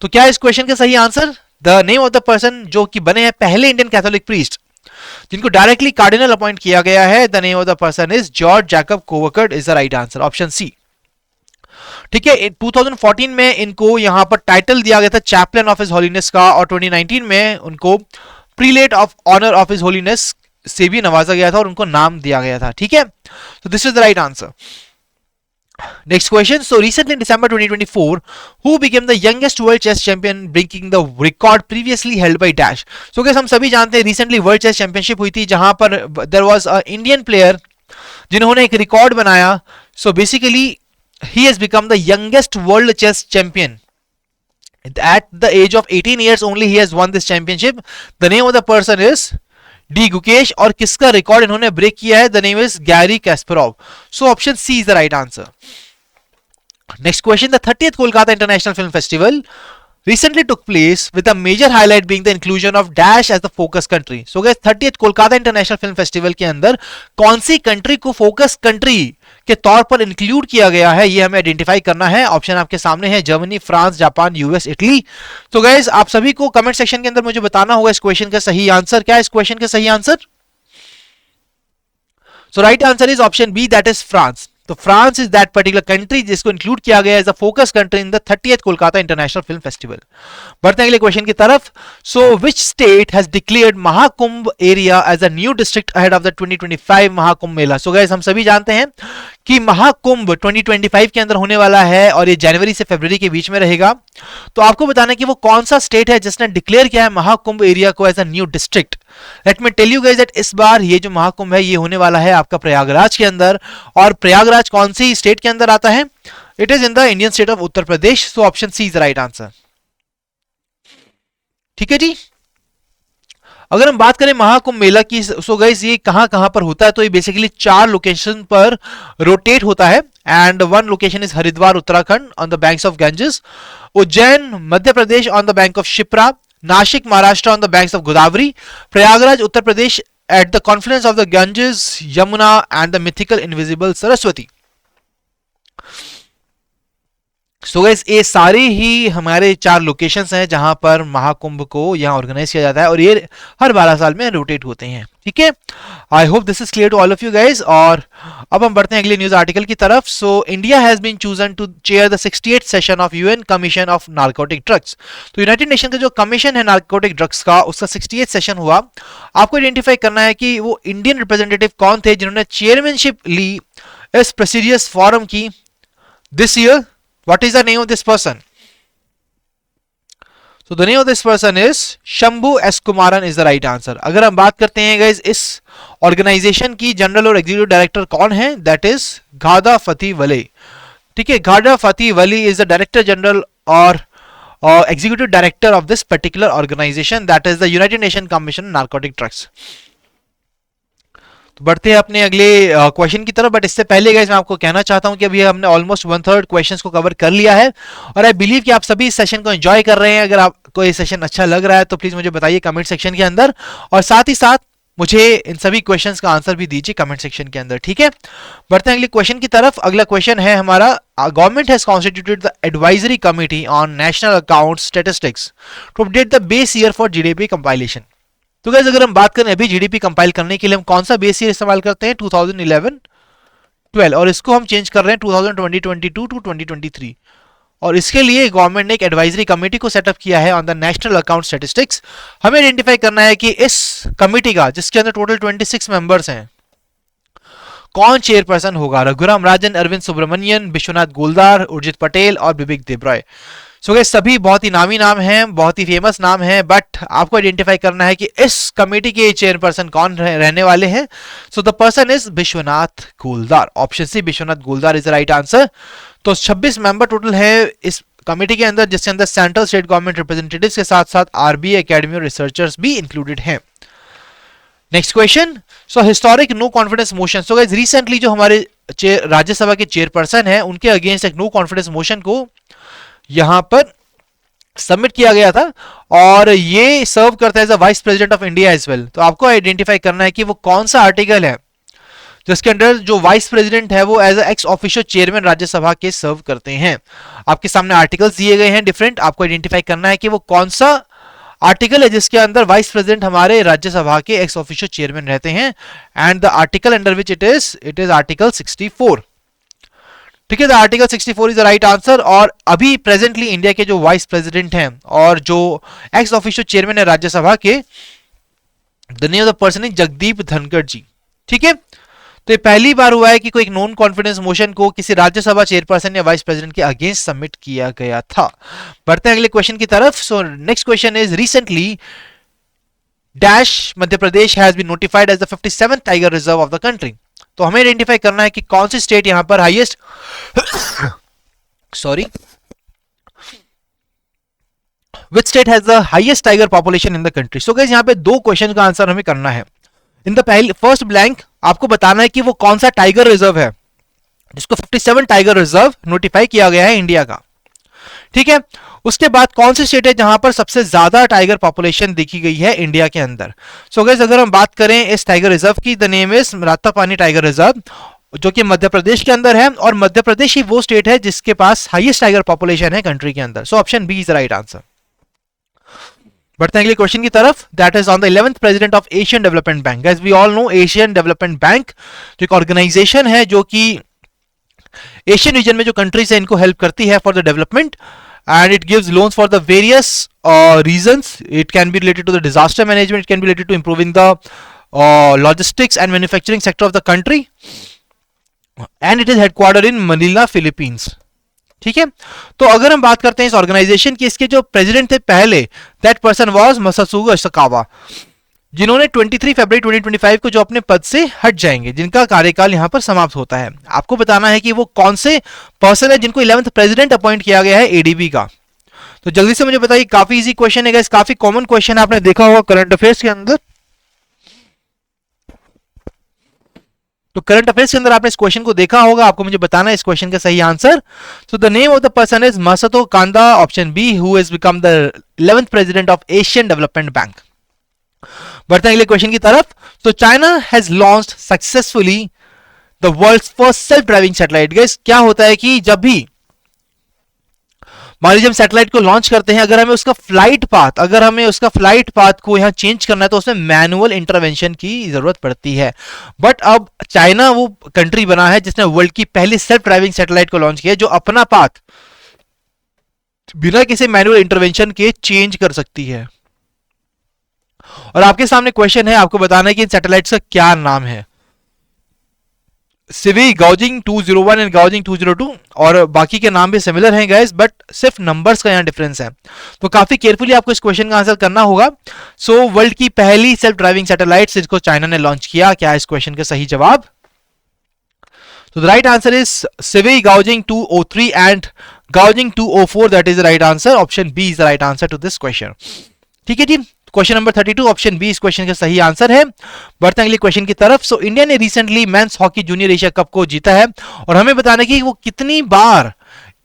तो क्या इस क्वेश्चन का सही answer the name of the person जो कि बने हैं पहले इंडियन कैथोलिक प्रीस्ट जिनको डायरेक्टली कार्डिनल अपॉइंट किया गया है, the name of the person is George Jacob Koovakad is the right answer, option C. ठीक है, 2014 में इनको यहां पर टाइटल दिया गया था चैपलन ऑफ हिज होलीनेस का, और 2019 में उनको prelate of honour of his holiness से भी नवाजा गया था और उनको नाम दिया गया था। ठीक है, तो this is the right answer. Next question. So recently in December 2024, who became the youngest world chess champion, breaking the record previously held by Dash? So guys हम सभी जानते हैं recently world chess championship हुई थी जहां पर there was a Indian player जिन्होंने एक रिकॉर्ड बनाया. So basically he has become the youngest world chess champion. At the age of 18 years only he has won this championship. The name of the person is D Gukesh, और किसका record इन्होंने break किया है, the name is Garry Kasparov. So option C is the right answer. Next question, the 30th Kolkata international film festival recently took place with a major highlight being the inclusion of Dash as the focus country. So guys 30th Kolkata international film festival के अंदर कौन सी country को focus country के तौर पर include किया गया है, ये हमें आइडेंटिफाई करना है। ऑप्शन आपके सामने है, Germany, France, Japan, US, Italy. तो गाइज आप सभी को कमेंट सेक्शन के अंदर मुझे बताना होगा इस क्वेश्चन का सही आंसर क्या है। इस क्वेश्चन का सही answer, so right answer is option B, that is France. तो France is that particular country जिसको इंक्लूड किया गया as a focus country in the 30th Kolkata international film festival. बढ़ते हैं अगले क्वेश्चन की तरफ। So which state has declared Mahakumbh area as a new district ahead of the 2025 Mahakumbh Mela. So guys हम सभी जानते हैं कि महाकुंभ 2025 के अंदर होने वाला है और ये जनवरी से फरवरी के बीच में रहेगा। तो आपको बताना है कि वो कौन सा स्टेट है जिसने डिक्लेयर किया है महाकुंभ एरिया को as a new district. Let me tell you guys that इस बार ये जो महाकुंभ है ये होने वाला है आपका प्रयागराज के अंदर, और प्रयागराज कौन सी स्टेट के अंदर आता है, it is in the Indian state of Uttar Pradesh. So option C is the right answer. ठीक है जी, अगर हम बात करें महाकुंभ मेला की, सो गाइस ये कहां पर होता है, तो ये बेसिकली 4 लोकेशन पर रोटेट होता है। And one location is Haridwar Uttarakhand on the banks of Ganges, Ujjain Madhya Pradesh on the bank of Shipra, Nashik Maharashtra on the banks of Godavari, Prayagraj Uttar Pradesh at the confluence of the Ganges, Yamuna and the mythical invisible Saraswati. So guys ये सारे ही हमारे 4 locations हैं जहां पर महाकुंभ को यहां ऑर्गेनाइज किया जाता है, और ये हर 12 साल में रोटेट होते हैं। ठीक है, I hope this is clear to all of you guys. और अब हम बढ़ते हैं अगले न्यूज आर्टिकल की तरफ। So India has been chosen to chair the 68th session of UN commission of narcotic drugs. तो यूनाइटेड नेशन का जो कमीशन है नार्कोटिक ड्रग्स का, उसका 68th सेशन हुआ। आपको आइडेंटिफाई करना है कि वो इंडियन रिप्रेजेंटेटिव कौन थे जिन्होंने चेयरमैनशिप ली इस प्रेस्टिजियस फोरम की this year. What is the name of this person? So the name of this person is Shambhu S. Kumaran is the right answer. अगर हम बात करते हैं guys इस ऑर्गेनाइजेशन की जनरल और एग्जीक्यूटिव डायरेक्टर कौन है, that is घादा फती वले। ठीक है, घादा फती वली is the director general और executive director of this particular organization, that is the United Nations Commission on Narcotic Drugs. तो बढ़ते हैं अपने अगले क्वेश्चन की तरफ, बट इससे पहले गाइस मैं आपको कहना चाहता हूं कि अभी हमने ऑलमोस्ट 1/3 क्वेश्चंस को कवर कर लिया है, और आई बिलीव कि आप सभी इस सेशन को एंजॉय कर रहे हैं। अगर आपको ये सेशन अच्छा लग रहा है तो प्लीज मुझे बताइए कमेंट सेक्शन के अंदर, और साथ ही साथ मुझे इन सभी क्वेश्चंस का आंसर भी दीजिए कमेंट सेक्शन के अंदर। ठीक है, बढ़ते हैं अगले क्वेश्चन की तरफ। अगला क्वेश्चन है हमारा government has constituted the advisory committee on national account statistics to update the base year for GDP compilation. तो guys अगर हम बात करें अभी जीडीपी कंपाइल करने के लिए हम कौन सा बेस ईयर इस्तेमाल करते हैं 2011-12 और इसको हम चेंज कर रहे हैं 2020-22 टू 2023 और इसके लिए गवर्नमेंट ने एक एडवाइजरी कमेटी को सेटअप किया है on the national account statistics. हमें आइडेंटिफाई करना है कि इस कमेटी का जिसके अंदर टोटल 26 मेंबर्स हैं कौन चेयरपर्सन होगा. रघुराम राजन, अरविंद सुब्रमण्यन, विश्वनाथ गोलदार, उर्जित पटेल और बिबिक देबरॉय. सो गाइस सभी बहुत ही नामी नाम हैं, बहुत ही फेमस नाम हैं, बट आपको आइडेंटिफाई करना है कि इस कमेटी के चेयरपर्सन कौन रहने वाले हैं. So the person is Vishwanath Goldar. Option C Vishwanath Goldar is right answer. तो 26 मेंबर टोटल है इस कमेटी के अंदर जिसके अंदर सेंट्रल स्टेट गवर्नमेंट रिप्रेजेंटेटिव्स के साथ साथ आरबीआई एकेडमी और रिसर्चर्स भी इंक्लूडेड हैं. Next question. So historic no confidence motion. So guys recently जो हमारे राज्यसभा के चेयरपर्सन हैं उनके अगेंस्ट एक नो कॉन्फिडेंस मोशन को यहां पर सबमिट किया गया था और ये सर्व करता है as a vice president of India as well. तो आपको आइडेंटिफाई करना है कि वो कौन सा आर्टिकल है जिसके अंदर जो वाइस प्रेसिडेंट है वो as ex officio chairman Rajya Sabha के सर्व करते हैं. आपके सामने आर्टिकल्स दिए गए हैं डिफरेंट. आपको आइडेंटिफाई करना है कि वो कौन सा आर्टिकल है जिसके अंदर वाइस प्रेसिडेंट हमारे राज्यसभा के एक्स ऑफिशियल चेयरमैन रहते हैं. And the article under which it is article 64. ठीक है, article 64 is the right answer. और अभी प्रेजेंटली इंडिया के जो वाइस प्रेसिडेंट हैं और जो एक्स ऑफिशियल चेयरमैन है राज्यसभा के, the name of the person is Jagdeep Dhankhar ji. ठीक है, तो ये पहली बार हुआ है कि कोई एक नॉन कॉन्फिडेंस मोशन को किसी राज्यसभा चेयरपर्सन या वाइस प्रेसिडेंट के अगेंस्ट सबमिट किया गया था. बढ़ते हैं अगले क्वेश्चन की तरफ. So next question is recently dash Madhya Pradesh has been notified as the 57th tiger reserve of the country. तो हमें आइडेंटिफाई करना है कि कौन सी स्टेट यहां पर highest sorry which state has the highest tiger population in the country. So guys यहां पे दो क्वेश्चन का आंसर हमें करना है. इन द फर्स्ट ब्लैंक आपको बताना है कि वो कौन सा टाइगर रिजर्व है जिसको 57 टाइगर रिजर्व नोटिफाई किया गया है इंडिया का. ठीक है, उसके बाद कौन सी स्टेट है जहां पर सबसे ज्यादा टाइगर पॉपुलेशन देखी गई है इंडिया के अंदर. सो गाइस अगर हम बात करें इस टाइगर रिजर्व की, the name is Ratapani tiger reserve जो कि मध्य प्रदेश के अंदर है और मध्य प्रदेश ही वो स्टेट है जिसके पास हाईएस्ट टाइगर पॉपुलेशन है कंट्री के अंदर. So option B is the right answer. बढ़ते हैं अगले क्वेश्चन की तरफ. That is on the 11th president of Asian development bank. Guys we all know Asian development bank जो एक ऑर्गेनाइजेशन है जो कि एशियन रीजन में जो कंट्रीज है इनको हेल्प करती है for the development and it gives loans for the various reasons. It can be related to the disaster management, it can be related to improving the logistics and manufacturing sector of the country, and it is headquartered in Manila, Philippines. ठीक है, तो अगर हम बात करते हैं इस organisation की, इसके जो प्रेसिडेंट थे पहले, दैट पर्सन वाज मसात्सुगो इशिकावा, जिन्होंने 23 फरवरी 2025 को जो अपने पद से हट जाएंगे, जिनका कार्यकाल यहां पर समाप्त होता है. आपको बताना है कि वो कौन से पर्सन है जिनको 11th प्रेसिडेंट अपॉइंट किया गया है एडीबी का. तो जल्दी से मुझे बताइए. काफी इजी क्वेश्चन है गाइस, काफी कॉमन क्वेश्चन आपने देखा होगा करंट अफेयर्स के अंदर. तो करंट अफेयर्स के अंदर आपने इस क्वेश्चन को देखा होगा. आपको मुझे बताना है इस क्वेश्चन का सही answer. So the name of the person is Masato Kanda, option B, who has become the 11th president of Asian development bank. बढ़ते हैं अगले क्वेश्चन की तरफ. तो China has launched successfully the world's first self driving satellite. Guys क्या होता है कि जब भी मान लीजिए हम सैटेलाइट को लॉन्च करते हैं, अगर हमें उसका फ्लाइट पाथ को यहां चेंज करना है तो उसमें मैनुअल इंटरवेंशन की जरूरत पड़ती है. बट अब चाइना वो कंट्री बना है जिसने वर्ल्ड की पहली सेल्फ ड्राइविंग सैटेलाइट को लॉन्च किया जो अपना पाथ बिना किसी मैनुअल इंटरवेंशन के चेंज कर सकती है. और आपके सामने क्वेश्चन है, आपको बताना है कि इन सैटेलाइट्स का क्या नाम है. सिवी, गाओजिंग 201 एंड गाओजिंग 202 और बाकी के नाम भी सिमिलर हैं गाइस, बट सिर्फ नंबर्स का यहां डिफरेंस है. तो काफी केयरफुली आपको इस क्वेश्चन का आंसर करना होगा. सो वर्ल्ड की पहली सेल्फ ड्राइविंग सैटेलाइट जिसको चाइना ने लॉन्च किया, क्या है इस क्वेश्चन का सही जवाब? तो the right answer is Xiwei, Gaojing 203 and Gaojing 204. That is the right answer. Option B is the right answer to this question. ठीक है जी, क्वेश्चन नंबर 32 ऑप्शन बी इस क्वेश्चन का सही आंसर है. बढ़ते हैं अगले क्वेश्चन की तरफ. सो इंडिया ने recently men's hockey junior Asia cup को जीता है और हमें बताना है कि वो कितनी बार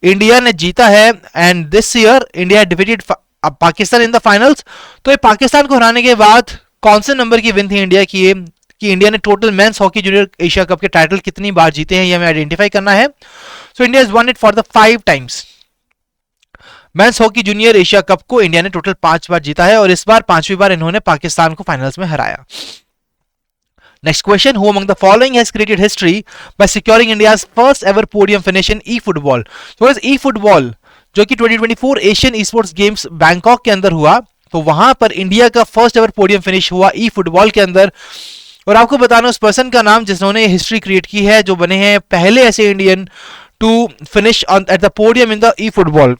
इंडिया ने जीता है. And this year India defeated Pakistan in the finals. तो ये पाकिस्तान को हराने के बाद कौन से नंबर की विन थी इंडिया की, कि इंडिया ने total men's hockey junior Asia cup के टाइटल कितनी बार जीते हैं, ये हमें आइडेंटिफाई करना है। सो India has one it for the 5 times. Men's hockey junior Asia cup को इंडिया ने टोटल 5 बार जीता है और इस बार 5वीं बार इन्होंने पाकिस्तान को फाइनल्स में हराया। Next question, who among the following has created history by securing India's first ever podium finish in e-football? So is e-football जो कि 2024 Asian e sports games Bangkok के अंदर हुआ, तो वहां पर इंडिया का फर्स्ट एवर पोडियम फिनिश हुआ ई फुटबॉल के अंदर। और आपको बताना उस पर्सन का नाम जिन्होंने हिस्ट्री क्रिएट की है, जो बने हैं पहले ऐसे Indian to finish at the podium in the eFootball.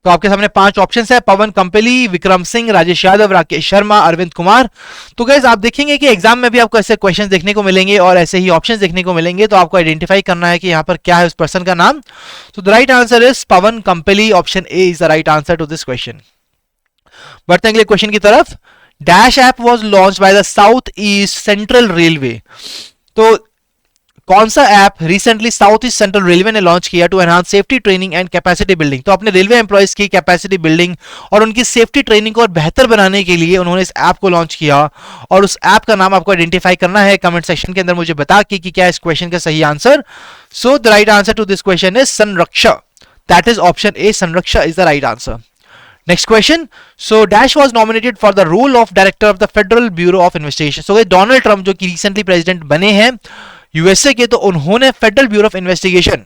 तो आपके सामने 5 ऑप्शंस है, पवन कंपेली, विक्रम सिंह, राजेश यादव, राकेश शर्मा, अरविंद कुमार। तो गाइस आप देखेंगे कि एग्जाम में भी आपको ऐसे क्वेश्चंस देखने को मिलेंगे और ऐसे ही ऑप्शंस देखने को मिलेंगे, तो आपको आइडेंटिफाई करना है कि यहाँ पर क्या है उस पर्सन का नाम। तो the right answer is Pawan Kampeli, option A is the right answer to this question. बढ़ते हैं अगले क्वेश्चन की तरफ। Dash app was launched by the south east central railway. तो कौन सा app recently south east central railway ने लॉन्च किया to enhance safety training and capacity building? तो अपने रेलवे एम्प्लॉइज की कैपेसिटी बिल्डिंग और उनकी सेफ्टी ट्रेनिंग को और बेहतर बनाने के लिए उन्होंने इस ऐप को लॉन्च किया, और उस ऐप का नाम आपको आइडेंटिफाई करना है कमेंट सेक्शन के अंदर मुझे बता कि क्या इस क्वेश्चन का सही answer. So the right answer to this question is Samraksha, that is option A, Samraksha is the right answer. Next question. So Dash was nominated for the role of director of the Federal Bureau of Investigation. So Donald Trump जो कि recently president बने हैं USA के, तो उन्होंने federal bureau of investigation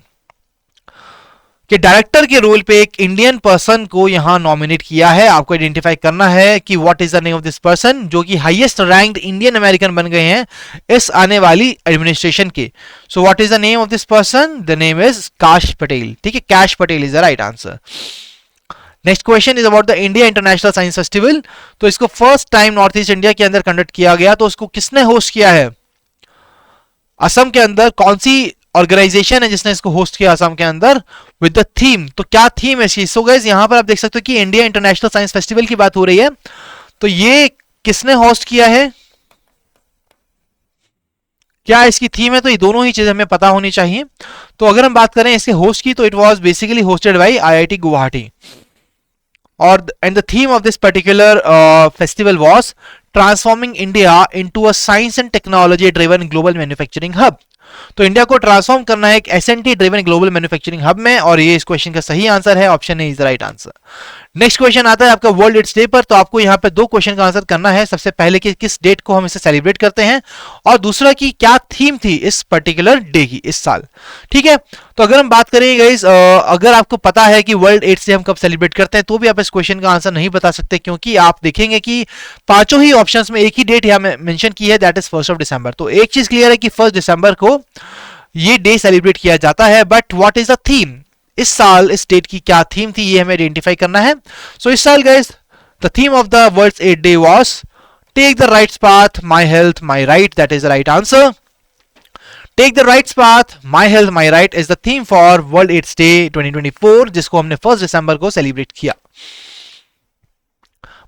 के director के role पे एक इंडियन पर्सन को यहां नॉमिनेट किया है। आपको आइडेंटिफाई करना है कि what is the name of this person, जो कि हाईएस्ट रैंक्ड इंडियन अमेरिकन बन गए हैं इस आने वाली एडमिनिस्ट्रेशन के। सो what is the name of this person? The name is काश पटेल। ठीक है, cash Patel is the right answer. Next question is about the India international science festival. तो इसको first time north east India के अंदर कंडक्ट किया गया, तो उसको किसने होस्ट किया है? असम के अंदर कौन सी ऑर्गेनाइजेशन है जिसने इसको होस्ट किया असम के अंदर? विद द थीम, तो क्या थीम है इसकी? सो गाइस यहां पर आप देख सकते हो कि इंडिया इंटरनेशनल साइंस फेस्टिवल की बात हो रही है, तो ये किसने होस्ट किया है, क्या इसकी थीम है? तो ये दोनों ही चीजें हमें पता होनी चाहिए। तो अगर हम बात करें इसके होस्ट की, तो it was basically hosted by IIT Guwahati, और and the theme of this particular festival was transforming India into a science and technology driven global manufacturing hub। तो इंडिया को ट्रांसफॉर्म करना है एक SNT driven global manufacturing hub में, और ये इस क्वेश्चन का सही आंसर है, option A is the right answer. Next question आता है आपका वर्ल्ड एड्स डे पर। तो आपको यहाँ पे 2 क्वेश्चन का आंसर करना है। सबसे पहले कि किस डेट को हम इसे सेलिब्रेट करते हैं, और दूसरा कि क्या थीम थी इस पर्टिकुलर डे की इस साल। ठीक है, तो अगर हम बात करें गाइस, अगर आपको पता है कि वर्ल्ड एड्स डे हम कब सेलिब्रेट करते हैं, तो भी आप इस क्वेश्चन का आंसर नहीं बता सकते, क्योंकि आप देखेंगे कि पांचों ही ऑप्शंस में एक ही डेट यहाँ मेंशन की है, दैट इज 1 दिसंबर। तो एक चीज क्लियर है कि 1 दिसंबर को ये डे सेलिब्रेट किया जाता है, but what is the theme? इस साल इस डेट की क्या थीम थी, ये हमें आइडेंटिफाई करना है। सो इस साल guys the theme of the world AIDS day was take the rights path, my health my right, that is the right answer. Take the rights path, my health my right is the theme for world AIDS day 2024, जिसको हमने 1 दिसंबर को celebrate किया।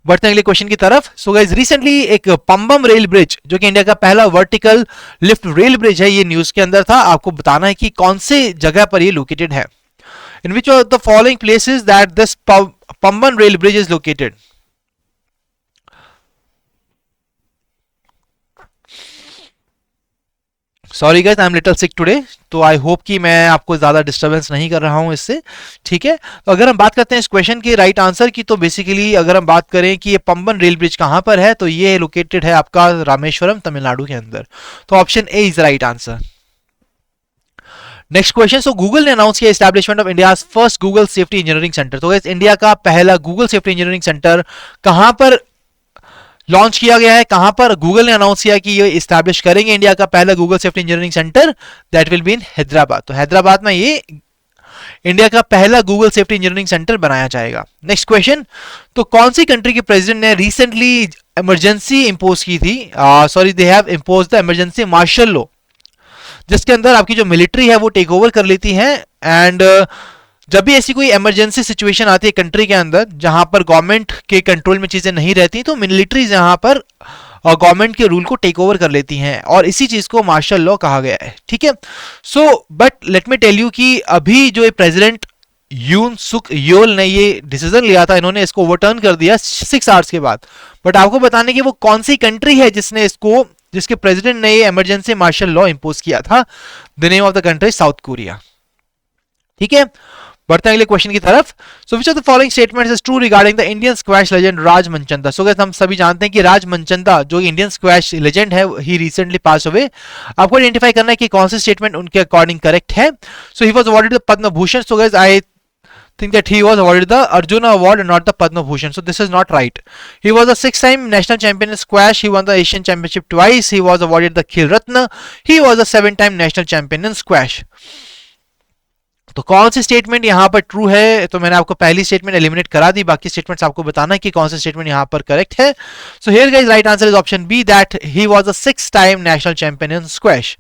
बढ़ते हैं अगले question की तरफ। सो guys recently एक पंबम रेल ब्रिज, जो कि इंडिया का पहला वर्टिकल लिफ्ट रेल ब्रिज है, ये न्यूज के अंदर था। आपको बताना है कि कौन से जगह पर ये लोकेटेड है। In which of the following places that this Pamban rail bridge is located? Sorry guys, I am little sick today, तो आई होप कि मैं आपको ज्यादा डिस्टरबेंस नहीं कर रहा हूं इससे। ठीक है, तो अगर हम बात करते हैं इस क्वेश्चन के राइट आंसर की, तो बेसिकली अगर हम बात करें कि ये पंबन रेल ब्रिज कहां पर है, तो ये लोकेटेड है आपका रामेश्वरम तमिलनाडु के अंदर। तो option A is right answer. Next question. So Google ने अनाउंस किया establishment of India's first Google safety engineering centre. तो गाइस इंडिया का पहला गूगल सेफ्टी इंजीनियरिंग सेंटर कहां पर लॉन्च किया गया है, कहां पर गूगल ने अनाउंस किया कि ये इस्टेब्लिश करेंगे इंडिया का पहला Google safety engineering centre? That will be in Hyderabad. तो हैदराबाद में ये इंडिया का पहला गूगल सेफ्टी इंजीनियरिंग सेंटर बनाया जाएगा। Next question. तो कौन सी कंट्री के प्रेसिडेंट ने रिसेंटली इमरजेंसी इंपोज की थी, they have impose the emergency martial law, जिसके अंदर आपकी जो मिलिट्री है वो टेक ओवर कर लेती है, एंड जब भी ऐसी कोई इमरजेंसी सिचुएशन आती है कंट्री के अंदर जहां पर गवर्नमेंट के कंट्रोल में चीजें नहीं रहती, तो मिलिट्रीज यहां पर गवर्नमेंट के रूल को टेक ओवर कर लेती हैं, और इसी चीज को मार्शल लॉ कहा गया है। ठीक है, so but let me tell you कि अभी जो प्रेसिडेंट यून सुक योल ने ये डिसीजन लिया था, इन्होंने इसको ओवरटर्न कर दिया 6 आवर्स के बाद। बट आपको बताने की वो कौन सी कंट्री है जिसने इसको, जिसके प्रेसिडेंट ने ये इमरजेंसी मार्शल लॉ इंपोज किया था। The name of the country south Korea. ठीक है, बढ़ते हैं अगले क्वेश्चन की तरफ। So which of the following statements is true regarding the Indian squash legend Raj Manchanda. So हम सभी जानते हैं कि राज मनचंदा जो इंडियन स्क्वैश लेजेंड है, ही रिसेंटली पास अवे। आपको आइडेंटिफाई करना है कि कौन सी स्टेटमेंट उनके अकॉर्डिंग करेक्ट है। So he was awarded the Padma Bhushan. So guys I think that he was awarded the Arjuna Award and not the Padma Bhushan. So this is not right. He was a 6-time national champion in squash. He won the Asian Championship twice. He was awarded the Khel Ratna. He was a 7-time national champion in squash. तो कौन सी statement यहाँ पर true है? तो मैंने आपको पहली स्टेटमेंट एलिमिनेट करा दी, बाकी स्टेटमेंट्स आपको बताना है कि कौन सी स्टेटमेंट यहाँ पर करेक्ट है। So here guys right answer is option B, that he was a 6-time national champion in squash.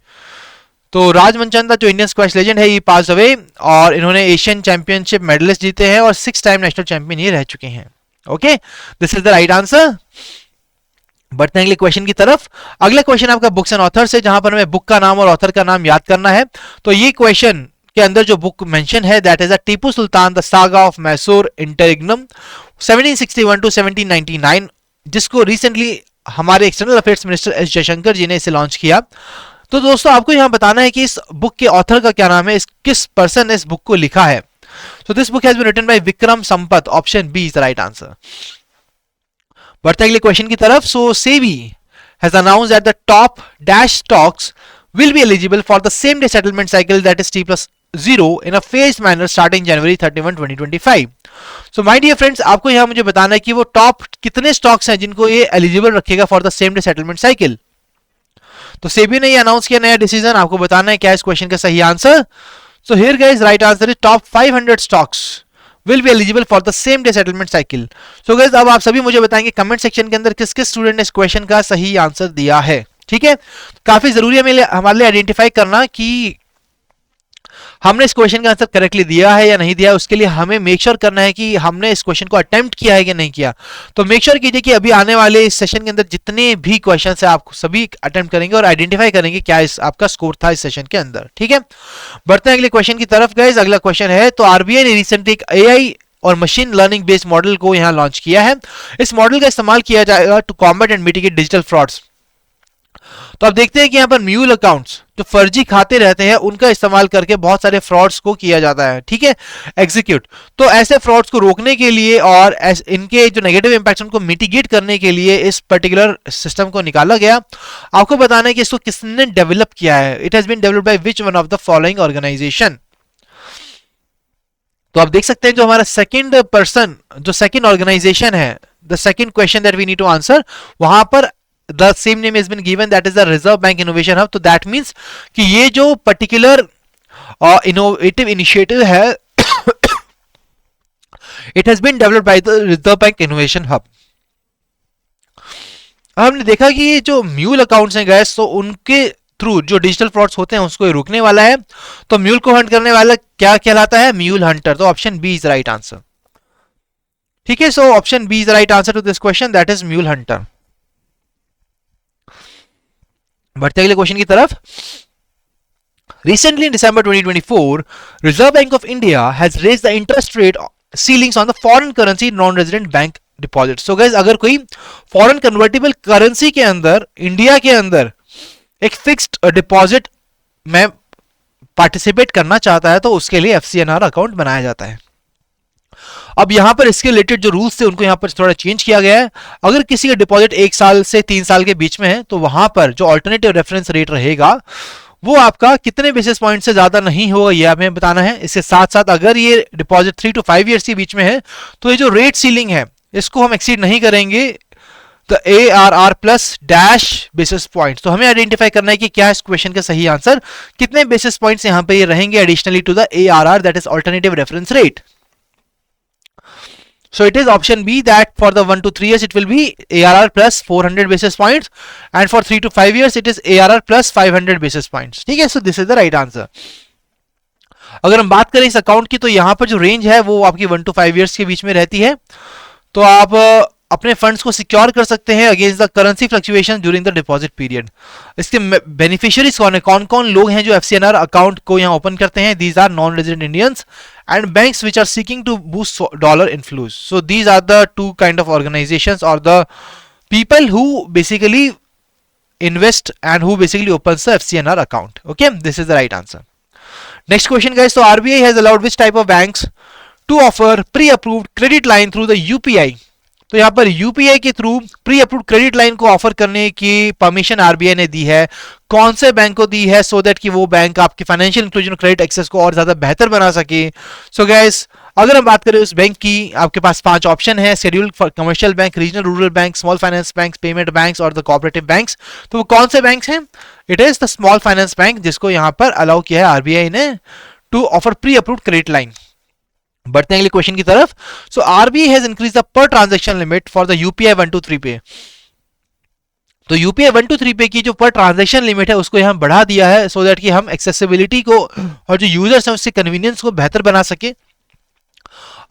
तो राज मनचंदा जो इंडियन स्क्वैश लेजेंड है, ये पास अवे और इन्होंने एशियन चैंपियनशिप मेडलिस्ट जीते हैं और 6-time नेशनल चैंपियन ये रह चुके हैं। Okay, this is the right answer. बढ़ते हैं अगले क्वेश्चन की तरफ। अगला क्वेश्चन आपका बुक्स एंड ऑथर से, जहां पर हमें बुक का नाम और ऑथर का नाम याद करना है। तो ये क्वेश्चन के अंदर जो बुक मेंशन है, that is Tipu Sultan the saga of Mysore interregnum 1761 to 1799, जिसको रिसेंटली हमारे external affairs minister S Jaishankar ji ने इसे लॉन्च किया। तो दोस्तों आपको यहां बताना है कि इस बुक के ऑथर का क्या नाम है, किस पर्सन ने इस बुक को लिखा है। So this book has been written by Vikram Sampath. Option B is the right answer. बढ़ते अगले क्वेश्चन की तरफ। So SEBI has announced that the top dash stocks will be eligible for the same day settlement cycle, that is T+0 in a phased manner starting January 31, 2025. So my dear friends, आपको यहाँ मुझे बताना है कि वो top कितने stocks हैं जिनको ये एलिजिबल रखेगा for the same day settlement cycle. तो सेबी ने ये अनाउंस किया नया डिसीजन, आपको बताना है क्या इस क्वेश्चन का सही answer. So here guys right answer is top 500 stocks will be eligible for the same day settlement cycle. So guys अब आप सभी मुझे बताएंगे कमेंट सेक्शन के अंदर किस किस स्टूडेंट ने इस क्वेश्चन का सही आंसर दिया है। ठीक है, काफी जरूरी है हमारे लिए आइडेंटिफाई करना कि हमने इस क्वेश्चन का आंसर करेक्टली दिया है या नहीं दिया। उसके लिए हमें मेक श्योर करना है कि हमने इस क्वेश्चन को अटेम्प्ट किया है कि नहीं किया। तो मेक श्योर कीजिए कि अभी आने वाले इस सेशन के अंदर जितने भी क्वेश्चन है आप सभी अटेम्प्ट करेंगे और आइडेंटिफाई करेंगे क्या इस आपका स्कोर था इस सेशन के अंदर। ठीक है, बढ़ते हैं अगले क्वेश्चन की तरफ। गाइस अगला क्वेश्चन है, तो आरबीआई ने रिसेंटली एक एआई और मशीन लर्निंग बेस्ड मॉडल को यहां लॉन्च किया है। इस मॉडल का इस्तेमाल किया जाएगा to combat and mitigate digital frauds. तो आप देखते हैं कि यहां पर म्यूल अकाउंट्स जो फर्जी खाते रहते हैं उनका इस्तेमाल करके बहुत सारे फ्रॉड्स को किया जाता है। ठीक है, एग्जीक्यूट। तो ऐसे फ्रॉड्स को रोकने के लिए और इनके जो नेगेटिव इंपैक्ट उनको मिटिगेट करने के लिए इस पर्टिकुलर सिस्टम को निकाला गया। आपको बताना है कि इसको किसने डेवलप किया है। It has been developed by which one of the following organisation. तो आप देख सकते हैं जो हमारा सेकंड पर्सन, जो सेकंड ऑर्गेनाइजेशन है, the second question that we need to answer, वहां पर the same name has been given, that is the reserve bank innovation hub. So that means कि ये जो पर्टिकुलर इनोवेटिव इनिशिएटिव है it has been developed by the reserve bank innovation hub. हमने देखा कि ये जो म्यूल अकाउंट्स हैं गैस, तो उनके थ्रू जो डिजिटल फ्रॉड्स होते हैं उसको रोकने वाला है। तो म्यूल को हंट करने वाला क्या कहलाता है? Mule hunter. तो option B is right answer. ठीक है, so option B is right answer to this question, that is mule hunter. बढ़ते अगले क्वेश्चन की तरफ। Recently in December 2024, Reserve Bank of India has raised the interest rate ceilings on the foreign currency non-resident bank deposits. So guys, अगर कोई foreign convertible currency के अंदर India के अंदर एक फिक्स्ड डिपॉजिट में पार्टिसिपेट करना चाहता है तो उसके लिए FCNR अकाउंट बनाया जाता है। अब यहां पर इसके रिलेटेड जो रूल्स थे उनको यहां पर थोड़ा चेंज किया गया है। अगर किसी का डिपॉजिट 1 साल से 3 साल के बीच में है तो वहां पर जो अल्टरनेटिव रेफरेंस रेट रहेगा वो आपका कितने बेसिस पॉइंट से ज्यादा नहीं होगा ये हमें बताना है। इसके साथ साथ अगर ये डिपॉजिट 3 to 5 ईयर्स के बीच में है तो ये जो रेट सीलिंग है इसको हम एक्सीड नहीं करेंगे, तो ARR plus dash basis points. तो हमें आइडेंटिफाई करना है कि क्या इस क्वेश्चन का सही आंसर, कितने बेसिस पॉइंट्स यहां पे ये रहेंगे additionally to the ARR, that is alternative reference rate. So it is option B that for the 1 to 3 years it will be ARR plus 400 basis points and for 3 to 5 years it is ARR plus 500 basis points. ठीक है, so this is the right answer. अगर हम बात करें इस account की तो यहाँ पर जो रेंज है वो आपकी 1 to 5 years के बीच में रहती है। तो आप अपने फंड्स को सिक्योर कर सकते हैं against the currency fluctuation during the deposit period. इसके बेनिफिशियरीज कौन है, कौन कौन लोग हैं जो FCNR अकाउंट को यहाँ ओपन करते हैं? These are non resident Indians and banks which are seeking to boost dollar inflows. So these are the two kind of organisations और the people who basically invest and who basically opens the FCNR account. Okay, this is the right answer. Next question guys, so RBI has allowed which type of banks to offer pre-approved credit line through the UPI? तो यहाँ पर UPI के through pre approved credit line को offer करने की permission RBI ने दी है। कौन से बैंक को दी है? सो दैट कि वो बैंक आपके फाइनेंशियल इंक्लूजन क्रेडिट एक्सेस को और ज्यादा बेहतर बना सके। सो गाइस, अगर हम बात करें उस बैंक की, आपके पास 5 ऑप्शन है: scheduled commercial bank, regional rural bank, small finance bank, payment banks और द कोऑपरेटिव बैंक्स। तो वो कौन से बैंक्स हैं? It is the small finance bank, जिसको यहाँ पर अलाउ किया है RBI ने to offer pre approved credit line. बढ़ते हैं अगले क्वेश्चन की तरफ। So RBI has increase the per transaction limit for the UPI 123 पे। तो UPI 123 पे की जो पर ट्रांजैक्शन लिमिट है उसको यहाँ बढ़ा दिया है, सो दैट कि हम एक्सेसिबिलिटी को और जो यूजर्स हैं उससे कन्वीनियंस को बेहतर बना सके।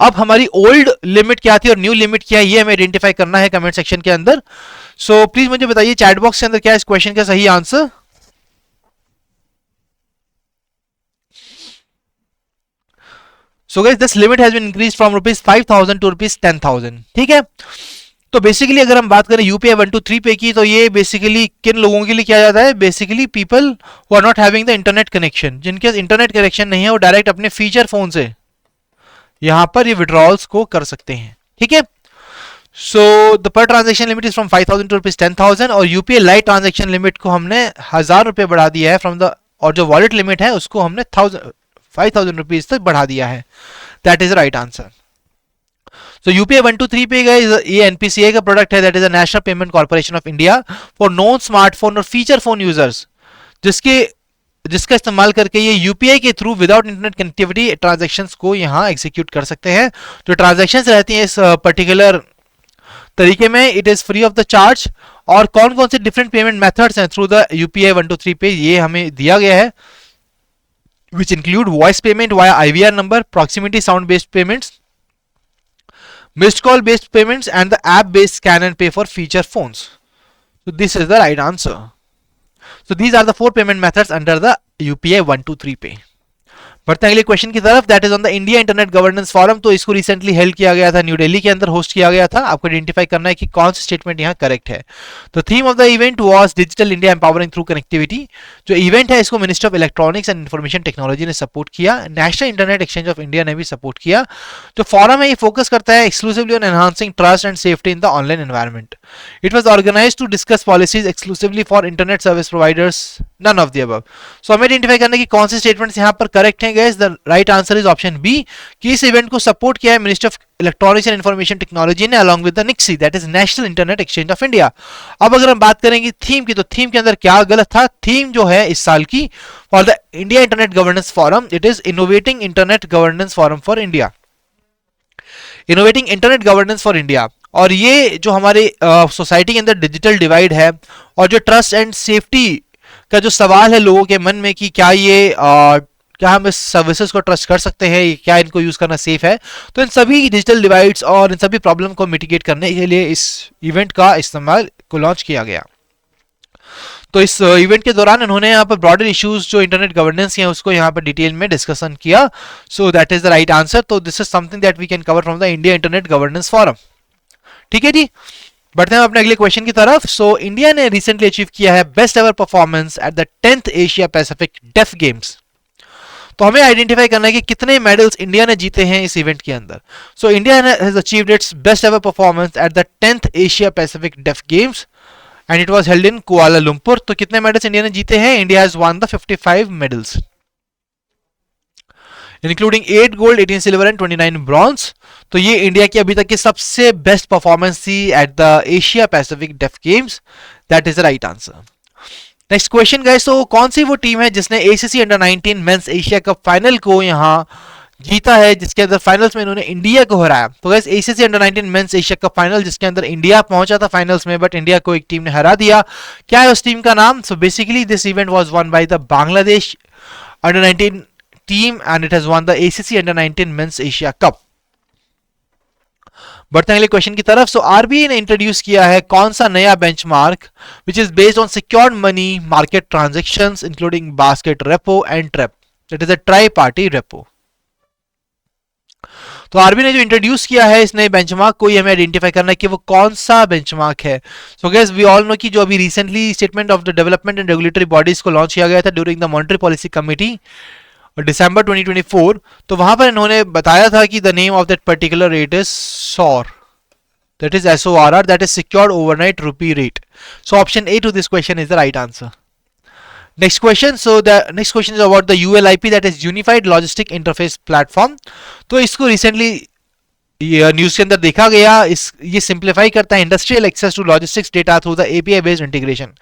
अब हमारी ओल्ड लिमिट क्या थी और न्यू लिमिट क्या है, ये हमें आइडेंटिफाई करना है कमेंट सेक्शन के अंदर। सो प्लीज मुझे बताइए चैट बॉक्स के अंदर क्या है इस क्वेश्चन का सही answer. So guys, this limit has been increased from ₹5,000 to ₹10,000। ठीक है, तो बेसिकली अगर हम बात करें UPI 123 पे की, तो ये बेसिकली किन लोगों के लिए किया जाता है? Basically people who are not having the internet connection, जिनके इंटरनेट कनेक्शन नहीं है, वो डायरेक्ट अपने फीचर फोन से यहां पर ये विड्रॉल्स को कर सकते हैं। ठीक है, so the per transaction limit is from 5,000 to ₹10,000 और UPI लाइट ट्रांजेक्शन लिमिट को हमने ₹1,000 बढ़ा दिया है फ्रॉम द, और जो वॉलेट लिमिट है उसको हमने 5,000 तक बढ़ा दिया है। That is right answer. So UPI 123 पे गए, ये NPCI का प्रोडक्ट है, that is the national payment corporation of India for non smartphone और फीचर फोन यूजर्स, जिसका इस्तेमाल करके ये UPI के through without internet connectivity transactions को यहाँ एग्जीक्यूट कर सकते हैं। जो ट्रांजैक्शंस रहती हैं इस पर्टिकुलर तरीके में, it is free of the charge. और कौन कौन से डिफरेंट पेमेंट मेथड्स हैं थ्रू द UPI 123 पे, ये हमें दिया गया है, which include voice payment via IVR number, proximity sound based payments, missed call based payments and the app based scan and pay for feature phones. So this is the right answer. So these are the 4 payment methods under the UPI 123 pay. बढ़ते हैं अगले question की तरफ, that is on the India internet governance forum. तो इसको recently held किया गया था, न्यू दिल्ली के अंदर होस्ट किया गया था। आपको आइडेंटिफाई करना है कि कौन सी स्टेटमेंट यहाँ करेक्ट है। तो theme of the event was digital India empowering through connectivity. जो इवेंट है इसको minister of electronics and information technology ने सपोर्ट किया, national internet exchange of India ने भी सपोर्ट किया। जो फोरम है ये फोकस करता है exclusively on enhancing trust and safety in the online environment. It was organised to discuss policies exclusively for internet service providers, none of the above. So हमें identify करना है कि कौन सी स्टेटमेंट्स यहाँ पर करेक्ट हैं guys. The right answer is option B, कि इस इवेंट को सपोर्ट किया है minister of electronics and information technology ने along with the NIXI, that is national internet exchange of India. अब अगर हम बात करेंगे थीम की, तो थीम के अंदर क्या गलत था? थीम जो है इस साल की for the India internet governance forum, it is innovating internet governance forum for India, innovating internet governance for India. और ये जो हमारे सोसाइटी के अंदर डिजिटल डिवाइड है और जो ट्रस्ट एंड सेफ्टी का जो सवाल है लोगों के मन में कि क्या हम इस सर्विसेज को ट्रस्ट कर सकते हैं, क्या इनको यूज करना सेफ है, तो इन सभी डिजिटल डिवाइड्स और इन सभी प्रॉब्लम को मिटिगेट करने के लिए इस इवेंट का इस्तेमाल को लॉन्च किया गया। तो इस इवेंट के दौरान इन्होंने यहाँ पर ब्रॉडर इश्यूज जो इंटरनेट गवर्नेंस है उसको यहाँ पर डिटेल में डिस्कशन किया। So that is the right answer. तो this is something that we can cover from the India internet governance forum. ठीक है जी, बढ़ते हैं अपने अगले क्वेश्चन की तरफ। सो इंडिया ने रिसेंटली अचीव किया है best ever performance at the 10th Asia Pacific deaf games. तो हमें आइडेंटिफाई करना है कि कितने मेडल्स इंडिया ने जीते हैं इस इवेंट के अंदर। So India has achieved its best ever performance at the 10th Asia Pacific deaf games and it was held in Kuala Lumpur. तो कितने मेडल्स इंडिया ने जीते हैं? India has won the 55 medals including 8 gold, 18 silver and 29 bronze. तो ये India की अभी तक की सबसे बेस्ट परफॉर्मेंस थी at the Asia Pacific deaf games. That is the right answer. Next question guys, तो कौन सी वो टीम है जिसने ACC under 19 men's Asia cup final को यहाँ जीता है, जिसके अंदर फाइनल्स में इन्होंने इंडिया को हराया। तो guys ACC under 19 men's Asia cup final जिसके अंदर इंडिया पहुंचा था फाइनल्स में, बट इंडिया को एक टीम ने हरा दिया। क्या है उस टीम का नाम? So basically this event was won by the Bangladesh under 19 team and it has won the ACC under 19 men's Asia cup. बढ़ते हैं अगले क्वेश्चन की तरफ। सो आरबीआई ने इंट्रोड्यूस किया है कौन सा नया benchmark which is based on secured money market transactions including basket repo and trap, that is a try party repo. तो आरबीआई ने जो इंट्रोड्यूस किया है इस नए बेंचमार्क को, ये हमें आइडेंटिफाई करना है कि वो कौन सा बेंचमार्क है। So guys we all know कि जो अभी recently statement of the development and regulatory bodies को लॉन्च किया गया था during the monetary policy committee December 2024, तो वहां पर इन्होंने बताया था कि the name of that particular rate is SOR, that is SORR, that is secured overnight rupee rate. So option A to this question is the right answer. Next question. So the next question is about the ULIP, that is Unified Logistic Interface Platform. तो इसको recently news के अंदर देखा गया, ये simplify करता है industrial access to logistics data through the API based integration.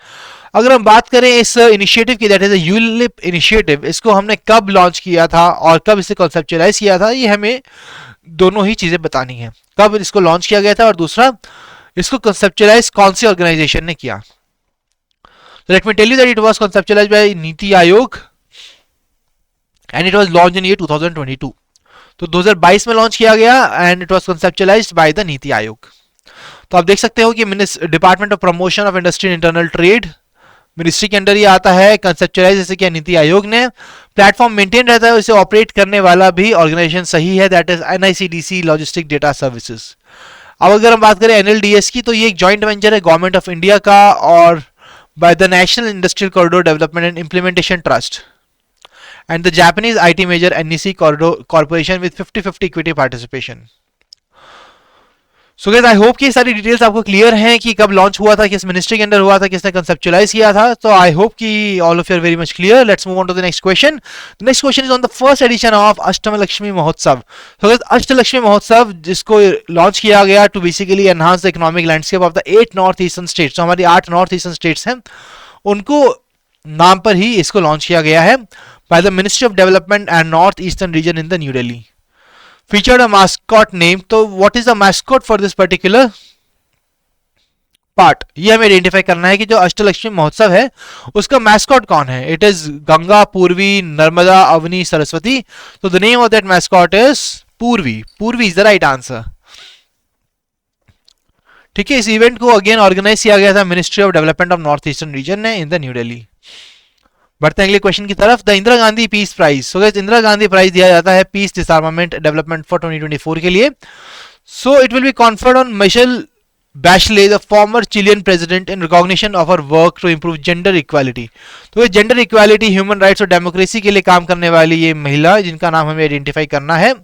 अगर हम बात करें इस इनिशिएटिव की, दैट इज यूलिप इनिशिएटिव, इसको हमने कब लॉन्च किया था और कब इसे कॉन्सेप्चुअलाइज किया था, ये हमें दोनों ही चीजें बतानी है, कब इसको लॉन्च किया गया था और दूसरा इसको कॉन्सेप्चुअलाइज कौन सी ऑर्गेनाइजेशन ने किया। Let me tell you that it was conceptualised by NITI Aayog and it was launch in year 2022। तो 2022 में लॉन्च किया गया and it was conceptualised by the NITI Aayog. तो आप देख सकते हो कि department of promotion of industry and internal trade ministry के अंदर ये आता है। कंसेप्चुअलाइज जैसे किया नीति आयोग ने। प्लेटफॉर्म मेंटेन रहता है, इसे ऑपरेट करने वाला भी ऑर्गेनाइजेशन सही है, that is NICDC logistic data services. अब अगर हम बात करें एनएलडीएस की, तो ये एक जॉइंट वेंचर है गवर्नमेंट ऑफ इंडिया का और bye the national industrial corridor development and implementation trust and the Japanese IT major NEC Corporation with 50-50 equity participation. So guys, I hope कि ये सारी डिटेल्स आपको क्लियर हैं कि कब लॉन्च हुआ था, किस मिनिस्ट्री के अंदर हुआ था, किसने कंसेप्चुअलाइज किया था। तो आई होप कि all of you are very much clear. Let's move on to the next question. Next question is on the first edition of Ashtalakshmi Mahotsav. तो गाइस अष्टलक्ष्मी महोत्सव जिसको लॉन्च किया गया to basically enhance the economic landscape of the 8 north eastern states, जो हमारी 8 north eastern states हैं, उनको नाम पर ही इसको लॉन्च किया गया है by the Ministry of Development and North Eastern Region in the New Delhi. Featured a mascot name. तो what is the mascot for this particular part? ये हमें आइडेंटिफाई करना है कि जो अष्टलक्ष्मी महोत्सव है उसका मैस्कॉट कौन है। इट इज गंगा, पूर्वी, नर्मदा, अवनी, सरस्वती। तो the name of that mascot is पूर्वी। पूर्वी इज द राइट आंसर। ठीक है, इस इवेंट को अगेन ऑर्गेनाइज किया गया था ministry of development of north eastern region ने इन द न्यू दिल्ली। बढ़ते हैं अगले क्वेश्चन की तरफ। The Indira Gandhi peace prize. So guys Indira Gandhi prize दिया जाता है पीस डिसआर्मामेंट डेवलपमेंट फॉर 2024 के लिए। So it will be conferred on Michelle Bachelet, the former Chilean president, in recognition of her work to improve gender equality. तो ये gender equality, human rights और democracy के लिए काम करने वाली ये महिला, जिनका नाम हमें आइडेंटिफाई करना है।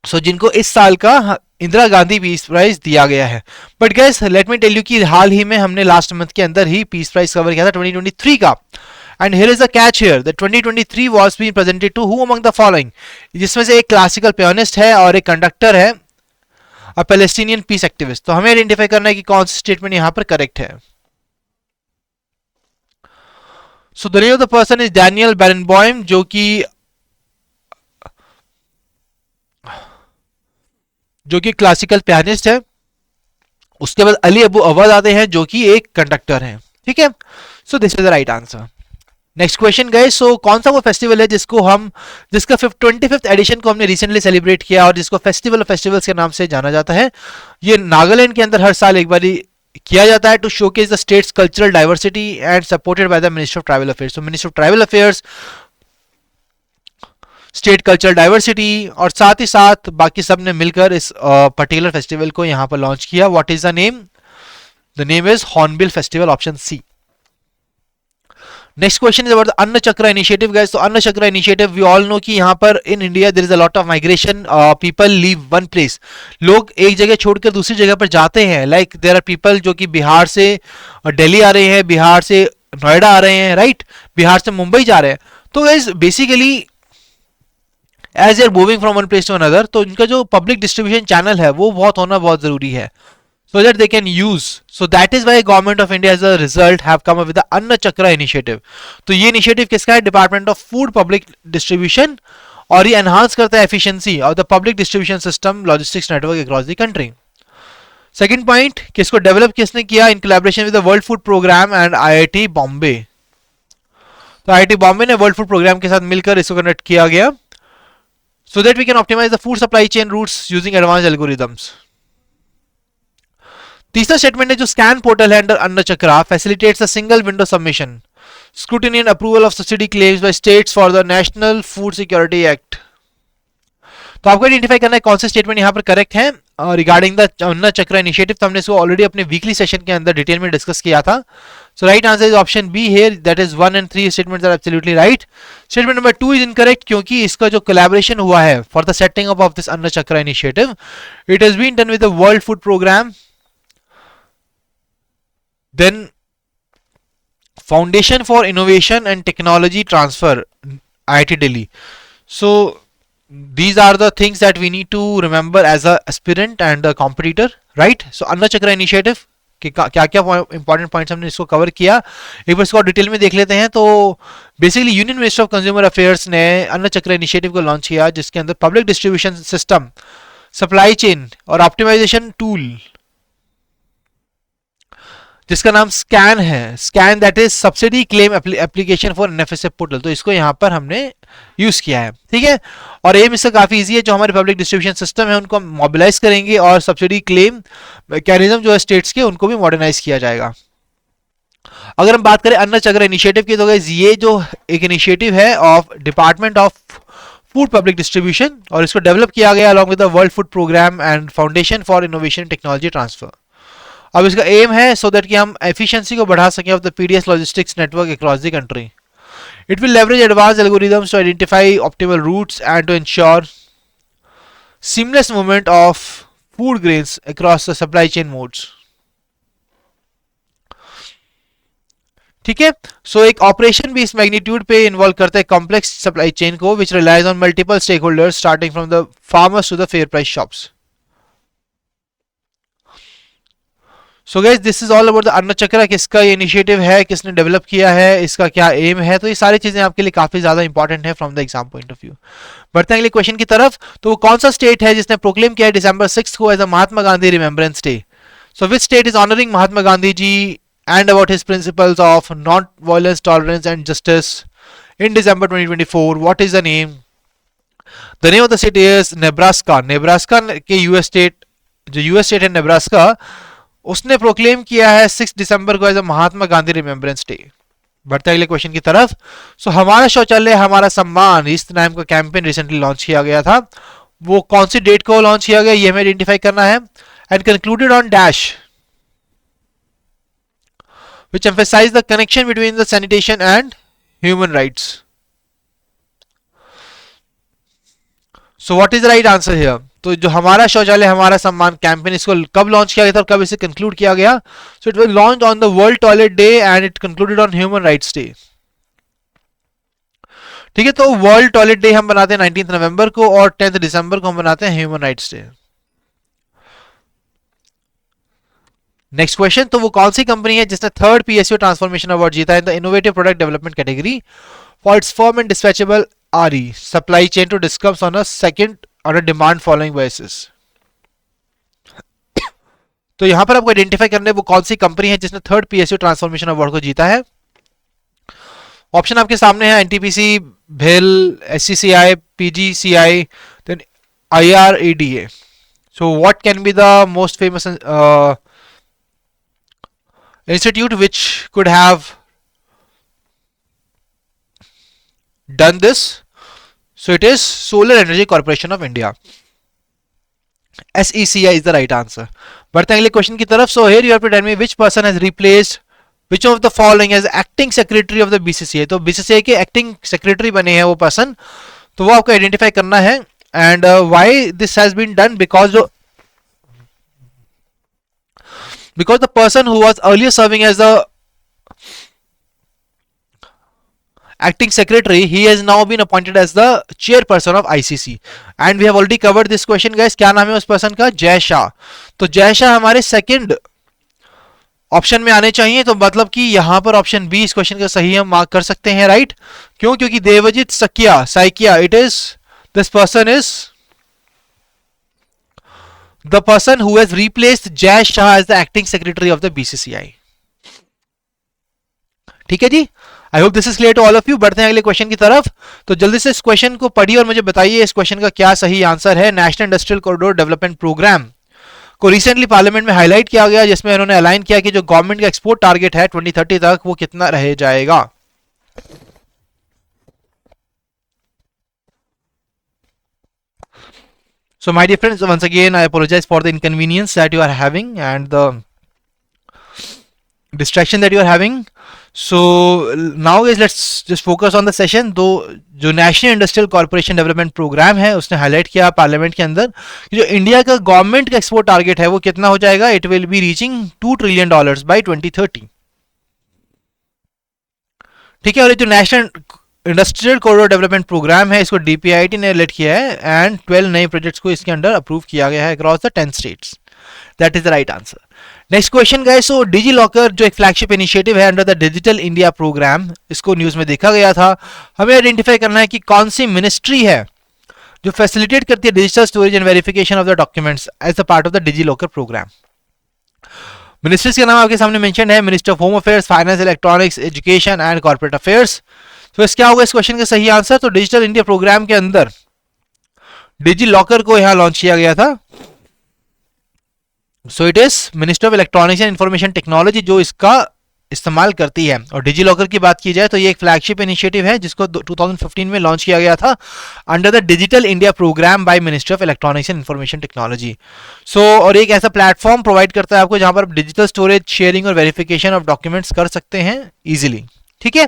सो जिनको इस साल का इंदिरा गांधी पीस प्राइज दिया गया है। But guys let me tell you कि हाल ही में हमने लास्ट मंथ के अंदर ही पीस प्राइज कवर किया था 2023 का। And here is the catch here that 2023 was been presented to who among the following, जिसमें से एक क्लासिकल पियानिस्ट है और एक कंडक्टर है, अ पैलेस्टीनियन पीस एक्टिविस्ट। तो हमें आइडेंटिफाई करना है कि कौन सी स्टेटमेंट यहां पर करेक्ट है। So the name of the person is Daniel Barenboim, जो कि क्लासिकल पियानिस्ट है। उसके बाद अली अबू अवध आते हैं जो कि एक कंडक्टर हैं। ठीक है, so this is the right answer. Next question guys. So कौन सा वो फेस्टिवल है जिसका 25th एडिशन को हमने रिसेंटली सेलिब्रेट किया और जिसको फेस्टिवल ऑफ फेस्टिवल्स के नाम से जाना जाता है। ये नागालैंड के अंदर हर साल एक बार किया जाता है to showcase the states cultural diversity and supported by the ministry of tribal affairs. तो ministry of tribal affairs, state cultural diversity और साथ ही साथ बाकी सब ने मिलकर इस पर्टिकुलर फेस्टिवल को यहां पर लॉन्च किया। What is the name? The name is Hornbill Festival, option C. Next question is about the Anna Chakra initiative guys. तो अन्न Chakra initiative we all know कि यहाँ पर in India there is a lot of migration, people leave one place. लोग एक जगह छोड़कर दूसरी जगह पर जाते हैं। लाइक देयर आर पीपल जो कि बिहार से दिल्ली आ रहे हैं, बिहार से नोएडा आ रहे हैं, राइट, बिहार से मुंबई जा रहे हैं। तो guys basically as they are moving from one place to another, तो इनका जो पब्लिक डिस्ट्रीब्यूशन चैनल है वो होना बहुत जरूरी है, so that they can use. So that is why government of India as a result have come up with the Anna Chakra initiative. तो ये इनिशिएटिव किसका है? Department of food public distribution, और ये एनहांस करता है efficiency of the public distribution system logistics network across the country. Second point, किसको develop किसने किया? In collaboration with the world food programme and IIT Bombay. तो आईआईटी बॉम्बे ने वर्ल्ड फूड प्रोग्राम के साथ मिलकर इसको कनेक्ट किया गया। so that we can optimize the food supply chain routes using advanced algorithms. तीसरा स्टेटमेंट है जो स्कैन पोर्टल है under Anna Chakra facilitates a single window submission scrutiny and approval of subsidy claims by states for the national food security act. तो आपको identify करना है कौन से स्टेटमेंट यहां पर करेक्ट है regarding the Anna Chakra initiative. तो हमने इसको ऑलरेडी अपने वीकली सेशन के अंदर डिटेल में डिस्कस किया था। So right answer is option B here, that is 1 and 3 statements are absolutely right. Statement number 2 is incorrect क्योंकि इसका जो कोलैबोरेशन हुआ है for the setting up of this Anna Chakra initiative, it has been done with the world food programme, then foundation for innovation and technology transfer IIT Delhi. So these are the things that we need to remember as a aspirant and a competitor, right? So अन्ना चक्र initiative कि क्या क्या important points हमने इसको cover किया, एक बार इसको detail में देख लेते हैं। तो basically union ministry of consumer affairs ने अन्ना चक्र इनिशिएटिव को लॉन्च किया जिसके अंदर public distribution system, supply chain और ऑप्टिमाइजेशन टूल जिसका नाम स्कैन है, scan that is subsidy claim application for NFSA portal, तो इसको यहां पर हमने यूज किया है। ठीक है, और एम इसका काफी इजी है, जो हमारे पब्लिक डिस्ट्रीब्यूशन सिस्टम है उनको मोबिलाइज करेंगे और सब्सिडी क्लेम मैकेनिज्म जो है स्टेट्स के उनको भी मॉडर्नाइज किया जाएगा। अगर हम बात करें अन्न चक्र इनिशिएटिव की, तो गाइस ये जो एक इनिशिएटिव है of department of food public distribution और इसको डेवलप किया गया along with the world food programme and foundation for innovation technology transfer. अब इसका एम है सो दैट कि हम एफिशिएंसी को बढ़ा सकें of the PDS logistics network across the country. It will leverage advanced algorithms to identify optimal routes and to ensure seamless movement of food grains across the supply chain modes. ठीक है, सो एक operation भी इस magnitude पे involve करता है complex supply chain को which relies on multiple stakeholders starting from the farmers to the fair price shops. So guys this is all about the Anna Chakra, किसका ये इनिशिएटिव है, किसने डेवलप किया है, इसका क्या एम है। तो ये सारी चीजें आपके लिए काफी ज्यादा इंपॉर्टेंट है from the exam point of view. बढ़ते हैं अगले क्वेश्चन की तरफ। तो वो कौन सा स्टेट है जिसने प्रोक्लेम किया है December 6 को as a Mahatma Gandhi remembrance day? So which state is honouring Mahatma Gandhi ji and about his principles of non-violence, tolerance and justice in December 2024? What is the name? The name of the state is Nebraska. Nebraska के US state, जो US state है Nebraska, उसने proclaim किया है 6 दिसंबर को as a Mahatma Gandhi remembrance day. बढ़ते अगले क्वेश्चन की तरफ। सो हमारा शौचालय हमारा सम्मान, इस नाम का कैंपेन रिसेंटली लॉन्च किया गया था, वो कौन सी डेट को लॉन्च किया गया ये हमें आइडेंटिफाई करना है। And concluded on dash which emphasize the connection between the sanitation and human rights. So what is the right answer here? तो जो हमारा शौचालय हमारा सम्मान कैंपेन, इसको कब लॉन्च किया गया था और कब इसे कंक्लूड किया गया? So it was launched on the World Toilet Day and it concluded on Human Rights Day. ठीक है, तो वर्ल्ड टॉयलेट डे हम बनाते हैं 19 नवंबर को और 10 दिसंबर को हम बनाते हैं human rights day. Next question, तो वो कौन सी कंपनी है जिसने 3rd PSU ट्रांसफॉर्मेशन अवार्ड जीता है in the innovative product development category for its firm and dispatchable RE supply chain to discoms on a demand following basis. तो यहां पर आपको आइडेंटिफाई करना है वो कौन सी कंपनी है जिसने 3rd PSU ट्रांसफॉर्मेशन अवार्ड को जीता है। ऑप्शन आपके सामने है NTPC, भेल, SCCI, PGCI, then IRADA। So what can be the most famous institute which could have done this? So it is Solar Energy Corporation of India. SECI is the right answer. बढ़ते हैं अगले question की तरफ। So here you have to tell me which person has replaced which of the following as acting secretary of the BCCI. तो BCCI के acting secretary बने हैं वो person, तो वो आपको आइडेंटिफाई करना है। And why this has been done? Because the person who was earlier serving as the acting secretary, he has now been appointed as the chairperson of ICC and we have already covered this question guys। क्या नाम है उस person का? जय शाह। तो जय शाह हमारे second option में आने चाहिए, तो मतलब कि यहां पर ऑप्शन बी इस क्वेश्चन का सही हम मार्क कर सकते हैं, राइट? क्यों? क्योंकि Devajit Saikia it is this person is the person who has replaced Jay Shah as the acting secretary of the BCCI। ठीक है जी, I hope this is clear to all of you. बढ़ते हैं अगले क्वेश्चन की तरफ। तो जल्दी से इस क्वेश्चन को पढ़िए और मुझे बताइए इस क्वेश्चन का क्या सही आंसर है। National industrial corridor development programme को रिसेंटली पार्लियामेंट में हाईलाइट किया गया, जिसमें उन्होंने अलाइन किया कि जो गवर्नमेंट का एक्सपोर्ट टारगेट है 2030 तक वो कितना रह जाएगा। So my dear friends, once again I apologize for the inconvenience that you are having and the distraction that you are having. So now guys, let's just focus on the session। तो जो national industrial corporation development programme है उसने highlight किया parliament के अंदर कि जो India का गवर्नमेंट का एक्सपोर्ट टारगेट है वो कितना हो जाएगा। It will be reaching $2 trillion by 2030। ठीक है, और ये जो national industrial corridor development programme है इसको डीपीआईटी ने लेट किया है एंड 12 नए प्रोजेक्ट्स को इसके अंडर अप्रूव किया गया है across the 10 states. That is the right answer. Next question guys, so DigiLocker जो एक फ्लैगशिप इनिशिएटिव है under the digital India programme, इसको न्यूज में देखा गया था। हमें आइडेंटिफाई करना है कि कौन सी मिनिस्ट्री है जो फैसिलिटेट करती है digital storage and verification of the documents as a part of the DigiLocker programme. Ministries का नाम आपके सामने मेंशन है, minister of home affairs, finance, electronics, education and corporate affairs. तो इसका होगा इस क्वेश्चन का सही आंसर। तो डिजिटल इंडिया प्रोग्राम के अंदर डिजी लॉकर को यहां लॉन्च किया गया था। सो it is minister of electronics and information technology जो इसका इस्तेमाल करती है। और डिजी लॉकर की बात की जाए तो ये एक फ्लैगशिप इनिशिएटिव है जिसको 2015 में लॉन्च किया गया था under the digital India programme by minister of electronics and information technology. So और एक ऐसा प्लेटफॉर्म प्रोवाइड करता है आपको जहां पर आप डिजिटल स्टोरेज, शेयरिंग और वेरिफिकेशन ऑफ डॉक्यूमेंट्स कर सकते हैं इजिली। ठीक है,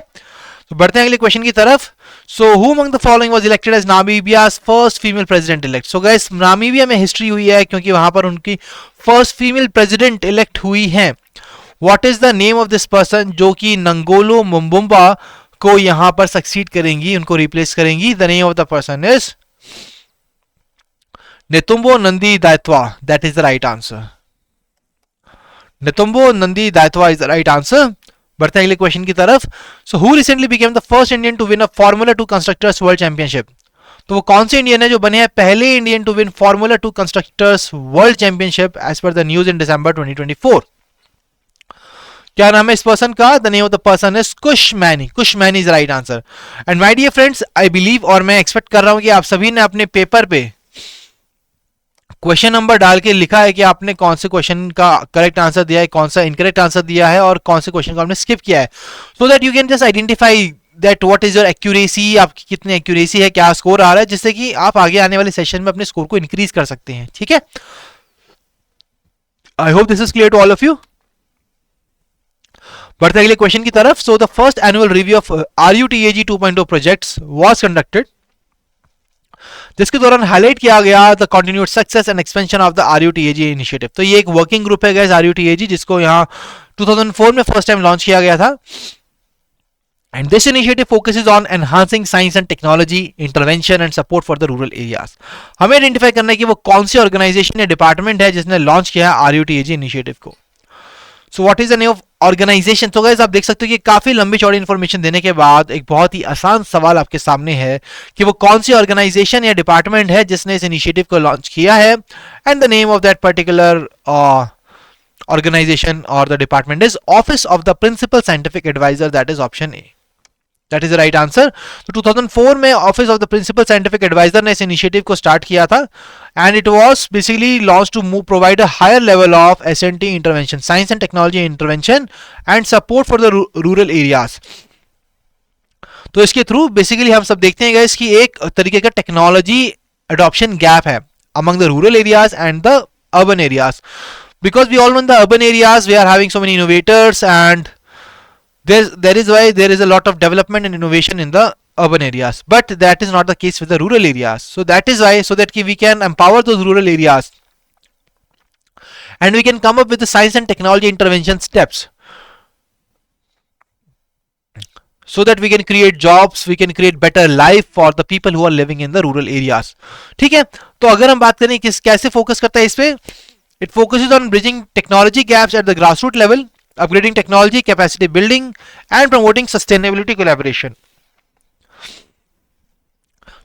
तो बढ़ते हैं अगले क्वेश्चन की तरफ। So who among the following was elected as Namibia's first female president elect. So guys, Namibia में हिस्ट्री हुई है क्योंकि वहां पर उनकी फर्स्ट फीमेल प्रेसिडेंट इलेक्ट हुई है। What is the name of this person जो कि नंगोलो मुम्बुम्बा को यहां पर सक्सीड करेंगी, उनको रिप्लेस करेंगी। The name of the person is Netumbo Nandi Ndaitwah. That is the right answer. Netumbo Nandi Ndaitwah is the right answer. बढ़ते हैं अगले क्वेश्चन की तरफ। So who recently became the first Indian to win a formula 2 constructors world championship. तो वो कौन से Indian है जो बने हैं पहले Indian to win formula 2 constructors world championship as per the news in December 2024। क्या नाम है इस पर्सन का? The name of the person is Kush Maini. Kush Maini is right answer. And my dear friends, I believe और मैं एक्सपेक्ट कर रहा हूं कि आप सभी ने अपने पेपर पे क्वेश्चन नंबर डाल के लिखा है कि आपने कौन से क्वेश्चन का करेक्ट आंसर दिया है, कौन सा इनकरेक्ट आंसर दिया है और कौन से क्वेश्चन को आपने स्किप किया है, so that you can just identify that what is your accuracy, आपकी कितनी एक्यूरेसी है, क्या स्कोर आ रहा है, जिससे कि आप आगे आने वाले सेशन में अपने स्कोर को इंक्रीज कर सकते हैं। ठीक है, I hope this is clear to all of you. बढ़ते अगले क्वेश्चन की तरफ। So the first annual review of RUTAG 2.0 projects was conducted, जिसके दौरान हाईलाइट किया गया the continued success and expansion of the RUTAG initiative. तो ये एक वर्किंग ग्रुप है गाइस RUTAG, जिसको यहाँ 2004 में फर्स्ट टाइम लॉन्च किया गया था। And this initiative focuses on enhancing science and technology intervention and support for the rural areas. हमें आइडेंटिफाई करना है कि वो कौन सी ऑर्गेनाइजेशन या डिपार्टमेंट है जिसने लॉन्च किया है RUTAG इनिशिएटिव को। So what is the name of organisation? तो गाइस आप देख सकते हो कि काफी लंबी चौड़ी इंफॉर्मेशन देने के बाद एक बहुत ही आसान सवाल आपके सामने है कि वो कौन सी ऑर्गेनाइजेशन या डिपार्टमेंट है जिसने इस इनिशिएटिव को लॉन्च किया है। And the name of that particular organisation और the department is office of the principal scientific adviser. That is option A. That is the right answer. तो 2004 में office of the principal scientific adviser ने इस initiative को start किया था and it was basically launch to provide a higher level of S&T intervention, science and technology intervention and support for the rural areas. तो इसके through basically हम सब देखते हैं गाइस कि एक तरीके का टेक्नोलॉजी अडॉप्शन गैप है among the rural areas and the urban areas, because we all know in the urban areas we are having so many innovators and there is why there is a lot of development and innovation in the urban areas, but that is not the case with the rural areas. So that is why, so that we can empower those rural areas and we can come up with the science and technology intervention steps so that we can create jobs, we can create better life for the people who are living in the rural areas. ठीक है, तो अगर हम बात करें किस कैसे focus करता है इस पे, it focuses on bridging technology gaps at the grassroots level, upgrading technology, capacity building and promoting sustainability collaboration.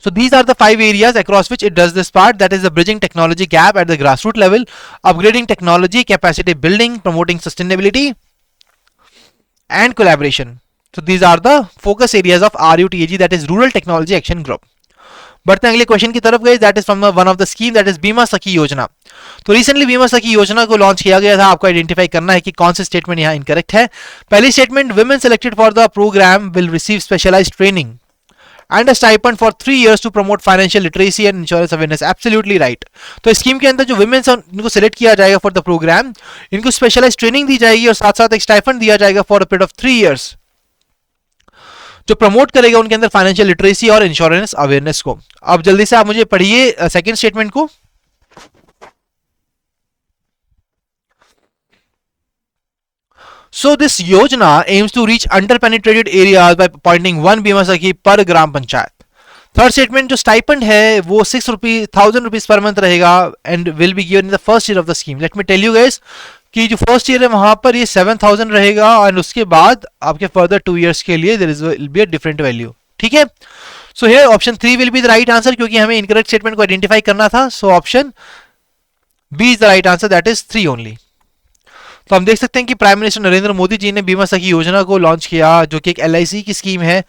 So these are the 5 areas across which it does this part, that is the bridging technology gap at the grassroots level, upgrading technology, capacity building, promoting sustainability and collaboration. So these are the focus areas of RUTAG, that is Rural Technology Action Group. बढ़ते हैं अगले question की तरफ गए, that is from one of the scheme, that is बीमा सखी योजना। तो रिसेंटली बीमा सखी योजना को लॉन्च किया गया था, आपको आइडेंटिफाई करना है कि कौन से स्टेटमेंट यहाँ इनकरेक्ट है। पहली statement, women selected for the programme will receive specialised training and a stipend for 3 years to promote financial literacy and insurance awareness, absolutely right। तो स्कीम के अंदर जो women हैं इनको सेलेक्ट किया जाएगा फॉर द प्रोग्राम, इनको स्पेशलाइज्ड ट्रेनिंग दी जाएगी और साथ साथ एक स्टाइपेंड दिया जाएगा for a period of 3 years, जो प्रमोट करेगा उनके अंदर फाइनेंशियल लिटरेसी और इंश्योरेंस अवेयरनेस को। अब जल्दी से आप मुझे पढ़िए सेकंड स्टेटमेंट को। So this Yojana aims to reach underpenetrated areas by appointing one Bima Sakhi per gram panchayat. Third statement, जो स्टाइपेंड है वो 6,000 रुपीज पर मंथ रहेगा and will be given in the first year of the scheme. Let me tell you guys कि जो first year है वहां पर ये 7,000 रहेगा एंड उसके बाद आपके फर्दर 2 years के लिए there will be a different value, ठीक है। So here option 3 will be the right answer, क्योंकि हमें इनकरेक्ट स्टेटमेंट को आइडेंटिफाई करना था। So option B is the right answer, that is 3 only. तो हम देख सकते हैं कि प्राइम मिनिस्टर नरेंद्र मोदी जी ने बीमा सखी योजना को लॉन्च किया, जो कि एक LIC की स्कीम है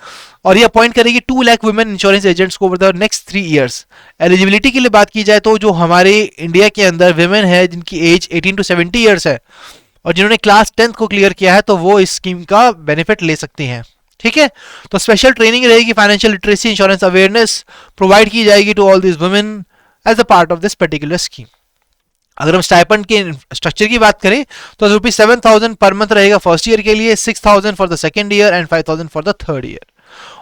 और ये अपॉइंट करेगी 2 लाख वुमेन इंश्योरेंस एजेंट्स को over the next 3 years। Eligibility के लिए बात की जाए तो जो हमारे इंडिया के अंदर वुमेन है जिनकी एज 18 to 70 years है और जिन्होंने क्लास 10th को क्लियर किया है, तो वो इस स्कीम का बेनिफिट ले सकती हैं, ठीक है। तो स्पेशल ट्रेनिंग रहेगी, financial literacy, insurance awareness provide की जाएगी to all this women as a part of this particular scheme. अगर हम स्टाइपेंड के स्ट्रक्चर की बात करें तो ₹7,000 पर मंथ रहेगा फर्स्ट ईयर के लिए, 6,000 for the second year and 5,000 for the third year.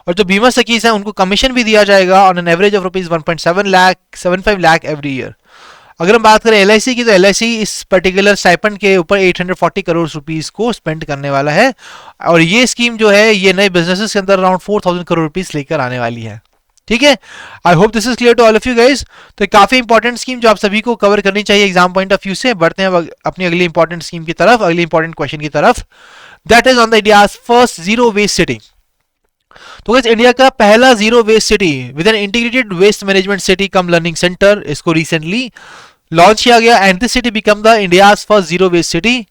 और जो बीमा सखीज हैं उनको कमीशन भी दिया जाएगा on an average of ₹1.75 lakh every year. अगर हम बात करें LIC की, तो LIC इस पर्टिकुलर स्टाइपेंड के ऊपर 840 करोड़ रुपीस को स्पेंड करने वाला है और ये स्कीम जो है ये नए बिजनेसेस के अंदर अराउंड 4,000 करोड़ रुपीस लेकर आने वाली है, ठीक है। I hope this is clear to all of you guys. तो काफी इंपॉर्टेंट स्कीम जो आप सभी को कवर करनी चाहिए एग्जाम पॉइंट ऑफ व्यू से। बढ़ते हैं अपनी अगली इंपॉर्टेंट स्कीम की तरफ, अगली इंपॉर्टेंट क्वेश्चन की तरफ, that is on the India's first zero waste city. तो गाइस इंडिया का पहला zero waste city with an integrated waste management city cum learning centre, इसको रिसेंटली लॉन्च किया गया and this city become the India's first zero waste city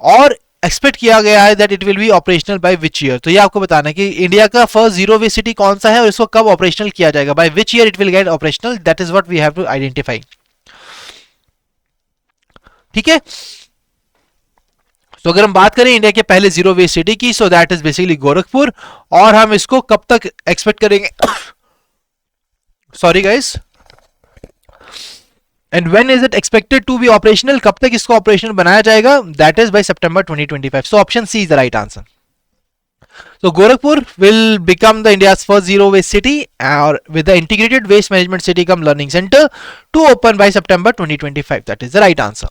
और expect किया गया है that it will be operational by which year. तो ये आपको बताना है कि इंडिया का फर्स्ट जीरो वेस्ट सिटी कौन सा है और इसको कब ऑपरेशनल किया जाएगा, by which year it will get operational, that is what we have to identify, ठीक है। तो अगर हम बात करें इंडिया के पहले जीरो वेस्ट सिटी की, so that is basically Gorakhpur और हम इसको कब तक एक्सपेक्ट करेंगे, sorry guys, and when is it expected to be operational, कब तक इसको ऑपरेशनल बनाया जाएगा, that is by September 2025। So option C is the right answer. So Gorakhpur will become the India's first zero waste city or with the integrated waste management city cum learning center to open by September 2025. That is the right answer.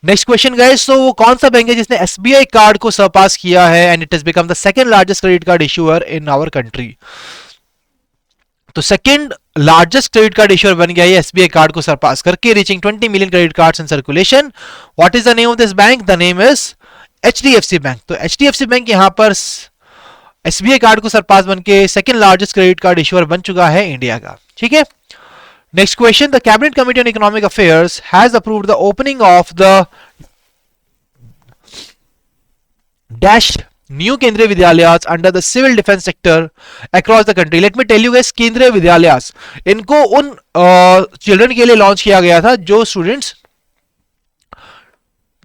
Next question guys, तो वो कौन सा bank है जिसने SBI card को surpass किया है and it has become the second largest credit card issuer in our country. तो second largest credit card issuer बन गया है SBI कार्ड को सरपास करके, reaching 20 million credit cards in circulation. What is the name of this bank? The name is HDFC bank. तो HDFC bank यहां पर SBI card को सरपास बन के second largest credit card issuer बन चुका है इंडिया का, ठीक है। Next question, the Cabinet Committee on Economic Affairs has approved the opening of the dash new Kendriya Vidyalayas under the civil defense sector across the country. Let me tell you guys, Kendriya Vidyalayas इनको उन children के लिए launch किया गया था जो students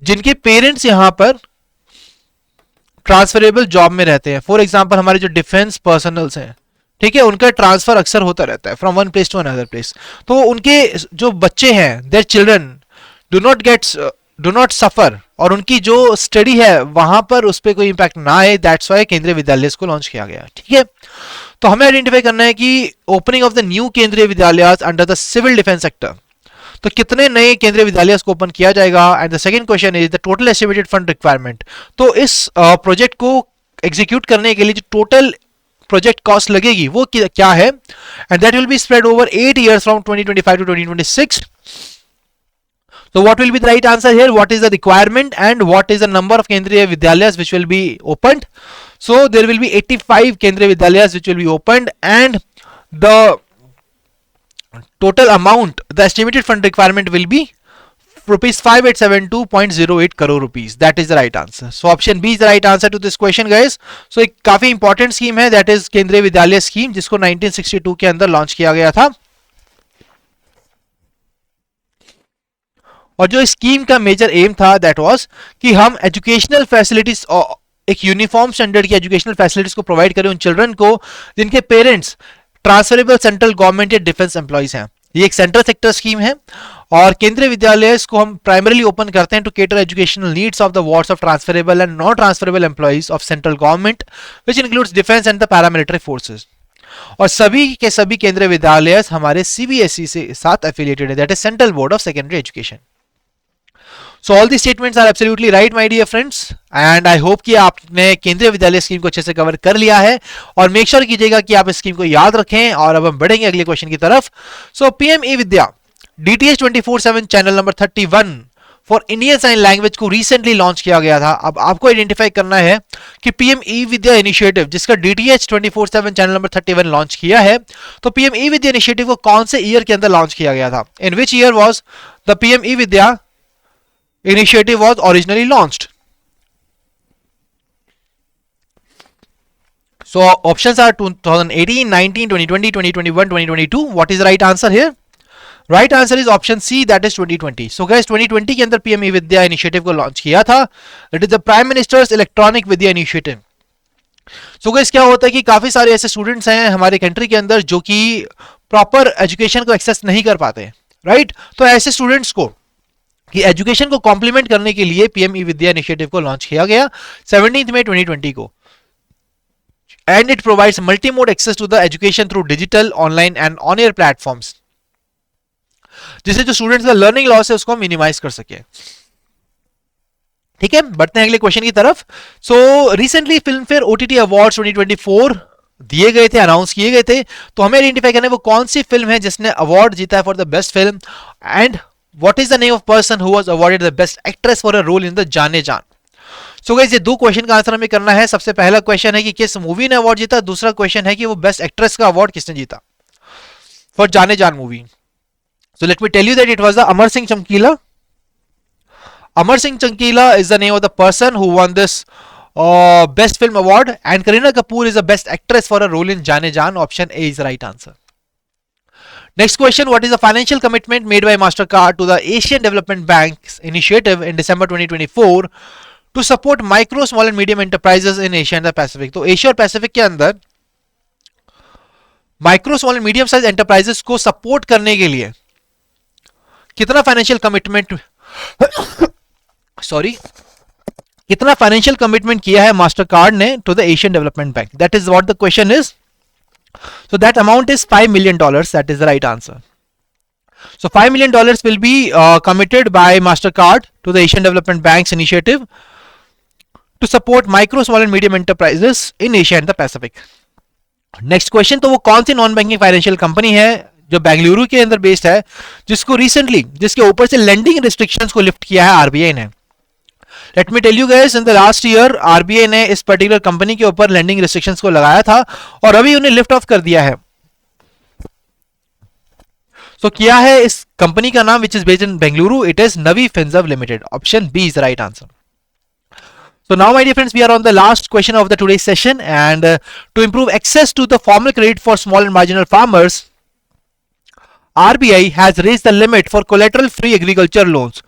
जिनके parents यहां पर ट्रांसफरेबल जॉब में रहते हैं। फॉर एग्जांपल हमारे जो डिफेंस पर्सनल्स हैं, ठीक है, उनका ट्रांसफर अक्सर होता रहता है from one place to another place. तो उनके जो बच्चे हैं, their children do not suffer और उनकी जो स्टडी है वहां पर उस पर कोई इंपैक्ट ना आए, दैट्स वाई केंद्रीय विद्यालय को लॉन्च किया गया, ठीक है। तो हमें आइडेंटिफाई करना है कि opening of the new Kendriya Vidyalaya under the civil defence sector, तो कितने नए केंद्रीय विद्यालय को ओपन किया जाएगा। And the second question is the total estimated fund requirement. तो इस प्रोजेक्ट को एग्जीक्यूट करने के लिए जो टोटल प्रोजेक्ट कॉस्ट लगेगी वो क्या है, and that will be spread over 8 years from 2025 to 2026। So what will be the right answer here? What is the requirement and what is the number of Kendriya Vidyalayas which will be opened? So there will be 85 Kendriya Vidyalayas which will be opened and the total amount, the estimated fund requirement will be rupees 5872.08 crore rupees. That is the right answer. So option B is the right answer to this question guys. So एक काफी important scheme है, that is केंद्रीय विद्यालय scheme, जिसको 1962 के अंदर launch किया गया था। और जो स्कीम का मेजर एम था दैट वाज कि हम एजुकेशनल फैसिलिटीज, एक यूनिफॉर्म स्टैंडर्ड की एजुकेशनल फैसिलिटीज को प्रोवाइड करें उन चिल्ड्रन को जिनके पेरेंट्स ट्रांसफरेबल सेंट्रल गवर्नमेंट या डिफेंस एम्प्लॉइज हैं। ये एक सेंट्रल सेक्टर स्कीम है और केंद्रीय विद्यालय को हम प्राइमरीली ओपन करते हैं to cater educational needs of the wards of transferable and non transferable employees of central government which includes defence and the paramilitary forces. और सभी के सभी केंद्रीय विद्यालय हमारे सीबीएसई से साथ एफिलिएटेड है, that is central board of secondary education. So all these statements are absolutely right my dear friends and I hope कि आपने केंद्रीय विद्यालय स्कीम को अच्छे से कवर कर लिया है और मेक श्योर कीजिएगा कि आप इस स्कीम को याद रखें। और अब हम बढ़ेंगे अगले क्वेश्चन की तरफ। So PM E Vidya DTH 24/7 channel number 31 for Indian sign language को रिसेंटली लॉन्च किया गया था। अब आपको आइडेंटिफाई करना है कि पीएम ई विद्या इनिशिएटिव जिसका DTH 24/7 चैनल नंबर 31 लॉन्च किया है, तो पीएम ई विद्या इनिशिएटिव को कौन से ईयर के अंदर लॉन्च किया गया था? In which year was the PM E Vidya initiative was originally launched? So options are 2018, 19, 2020, 2021, 2022. What is the right answer here? Right answer is option C, that is 2020. So guys 2020 के अंदर PM ई Vidya initiative को launch किया था। That is the prime ministers electronic Vidya initiative. So guys क्या होता है कि काफी सारे ऐसे स्टूडेंट्स हैं हमारे कंट्री के अंदर जो कि प्रॉपर एजुकेशन को एक्सेस नहीं कर पाते, राइट? तो ऐसे स्टूडेंट्स को कि एजुकेशन को कॉम्प्लीमेंट करने के लिए पीएम ई विद्या इनिशिएटिव को लॉन्च किया गया 17 मई 2020 को। And it provides multi mode access to the education through digital, online and on air platforms, जिससे जो स्टूडेंट्स का लर्निंग लॉस है उसको मिनिमाइज कर सके। ठीक है, बढ़ते हैं अगले क्वेश्चन की तरफ। So recently film fair OTT awards 2024 दिए गए थे, अनाउंस किए गए थे, तो हमें आइडेंटिफाई करना है वो कौन सी फिल्म है जिसने अवार्ड जीता है for the best film and What is the name of person who was awarded the best actress for a role in the जाने जान? So guys ये दो क्वेश्चन का आंसर हमें करना है। सबसे पहला क्वेश्चन है कि किस मूवी ने अवार्ड जीता, दूसरा क्वेश्चन है कि वो बेस्ट एक्ट्रेस का अवार्ड किसने जीता फॉर जाने जान movie. So let me tell you that it was the Amar Singh Chamkila. Amar Singh Chamkila is the name of the person who won this best film award and Kareena Kapoor is the best actress for a role in जाने जान. Option A is the right answer. Next question, what is the financial commitment made by MasterCard to the Asian Development Bank's initiative in December 2024 to support micro, small and medium enterprises in Asia and the Pacific? तो Asia और Pacific के अंदर micro, small and medium size enterprises को support करने के लिए कितना financial commitment कितना फाइनेंशियल कमिटमेंट किया है मास्टरकार्ड ने to the Asian development bank? That is what the question is. So that amount is $5 million. That is the right answer. So $5 million will be committed by MasterCard to the Asian Development Bank's initiative to support micro, small and medium enterprises in Asia and the Pacific. Next question, तो वो कौन सी non banking financial company है जो बेंगलुरु के अंदर based है, जिसको recently जिसके ऊपर से लेंडिंग रिस्ट्रिक्शंस को लिफ्ट किया है आरबीआई ने? Let me tell you guys, in the last year RBI ने इस पर्टिकुलर कंपनी के ऊपर लैंडिंग रिस्ट्रिक्शंस को लगाया था और अभी उन्हें लिफ्ट ऑफ कर दिया है। So क्या है इस कंपनी का नाम which is based in Bengaluru? It is Navi Finserv Limited. Option B is the right answer. So now my dear friends, we are on the last question of the today's session and to improve access to the formal credit for small and marginal farmers, RBI has raised the limit for collateral free agriculture loans.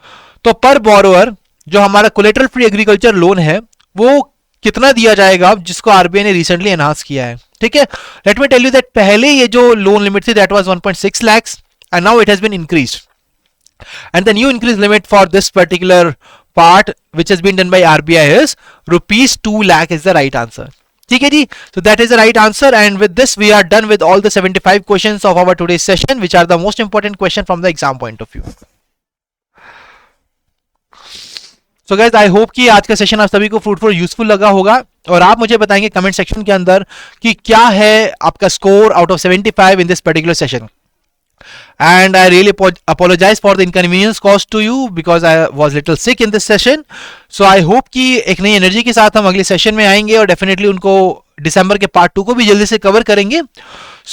तो पर borrower जो हमारा collateral free agriculture loan है वो कितना दिया जाएगा, जिसको आरबीआई ने रिसेंटली एनहांस किया है? ठीक है, let me tell you that पहले ये जो लोन लिमिट थी that was 1.6 lakh and now it has been increased and the new increase limit for this particular part which has been done by RBI is ₹2 lakh is the right answer. ठीक है जी, so that is the right answer and with this we are done with all the 75 questions of our today's session which are the most important question from the exam point of view. So guys, I hope कि आज का session आप सभी को fruitful useful लगा होगा और आप मुझे बताएंगे कमेंट सेक्शन के अंदर कि क्या है आपका score out of 75 in this particular session. And I really apologize for the inconvenience caused to you because I was little sick in this session. So I hope कि एक नई एनर्जी के साथ हम अगले सेशन में आएंगे और डेफिनेटली उनको दिसंबर के पार्ट 2 को भी जल्दी से कवर करेंगे।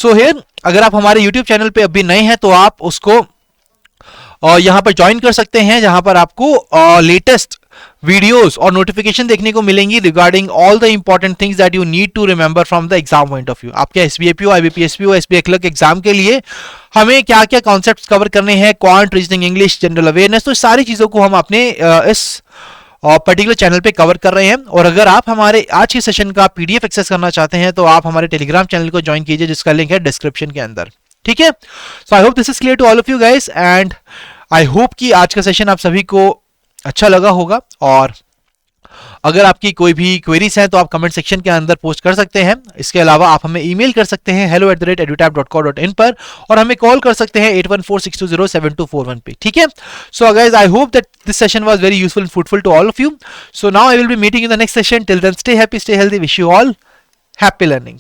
So here अगर आप हमारे YouTube चैनल पे अभी नए हैं तो आप उसको और यहाँ पर ज्वाइन कर सकते हैं, जहां पर आपको लेटेस्ट वीडियोस और नोटिफिकेशन देखने को मिलेंगी regarding all the important things that you need to remember from the exam point of view. आपके SBI PO, IBPS PO, SBI clerk exam के लिए हमें क्या क्या कॉन्सेप्ट्स कवर करने हैं, quant, reasoning, English, general awareness, तो सारी चीजों को हम अपने इस पर्टिकुलर चैनल पे कवर कर रहे हैं। और अगर आप हमारे आज के सेशन का पीडीएफ एक्सेस करना चाहते हैं तो आप हमारे टेलीग्राम चैनल को ज्वाइन कीजिए, जिसका लिंक है डिस्क्रिप्शन के अंदर। ठीक है, so I hope this is clear to all of you guys, and I hope कि आज का सेशन आप सभी को अच्छा लगा होगा। और अगर आपकी कोई भी क्वेरीज हैं तो आप कमेंट सेक्शन के अंदर पोस्ट कर सकते हैं। इसके अलावा आप हमें ईमेल कर सकते हैं hello@edutab.co.in पर, और हमें कॉल कर सकते हैं 8146207241 पे। ठीक है, so guys I hope that this session was very useful and fruitful to all of you. So now I will be meeting in the next session. Till then stay happy, stay healthy, wish you all happy learning.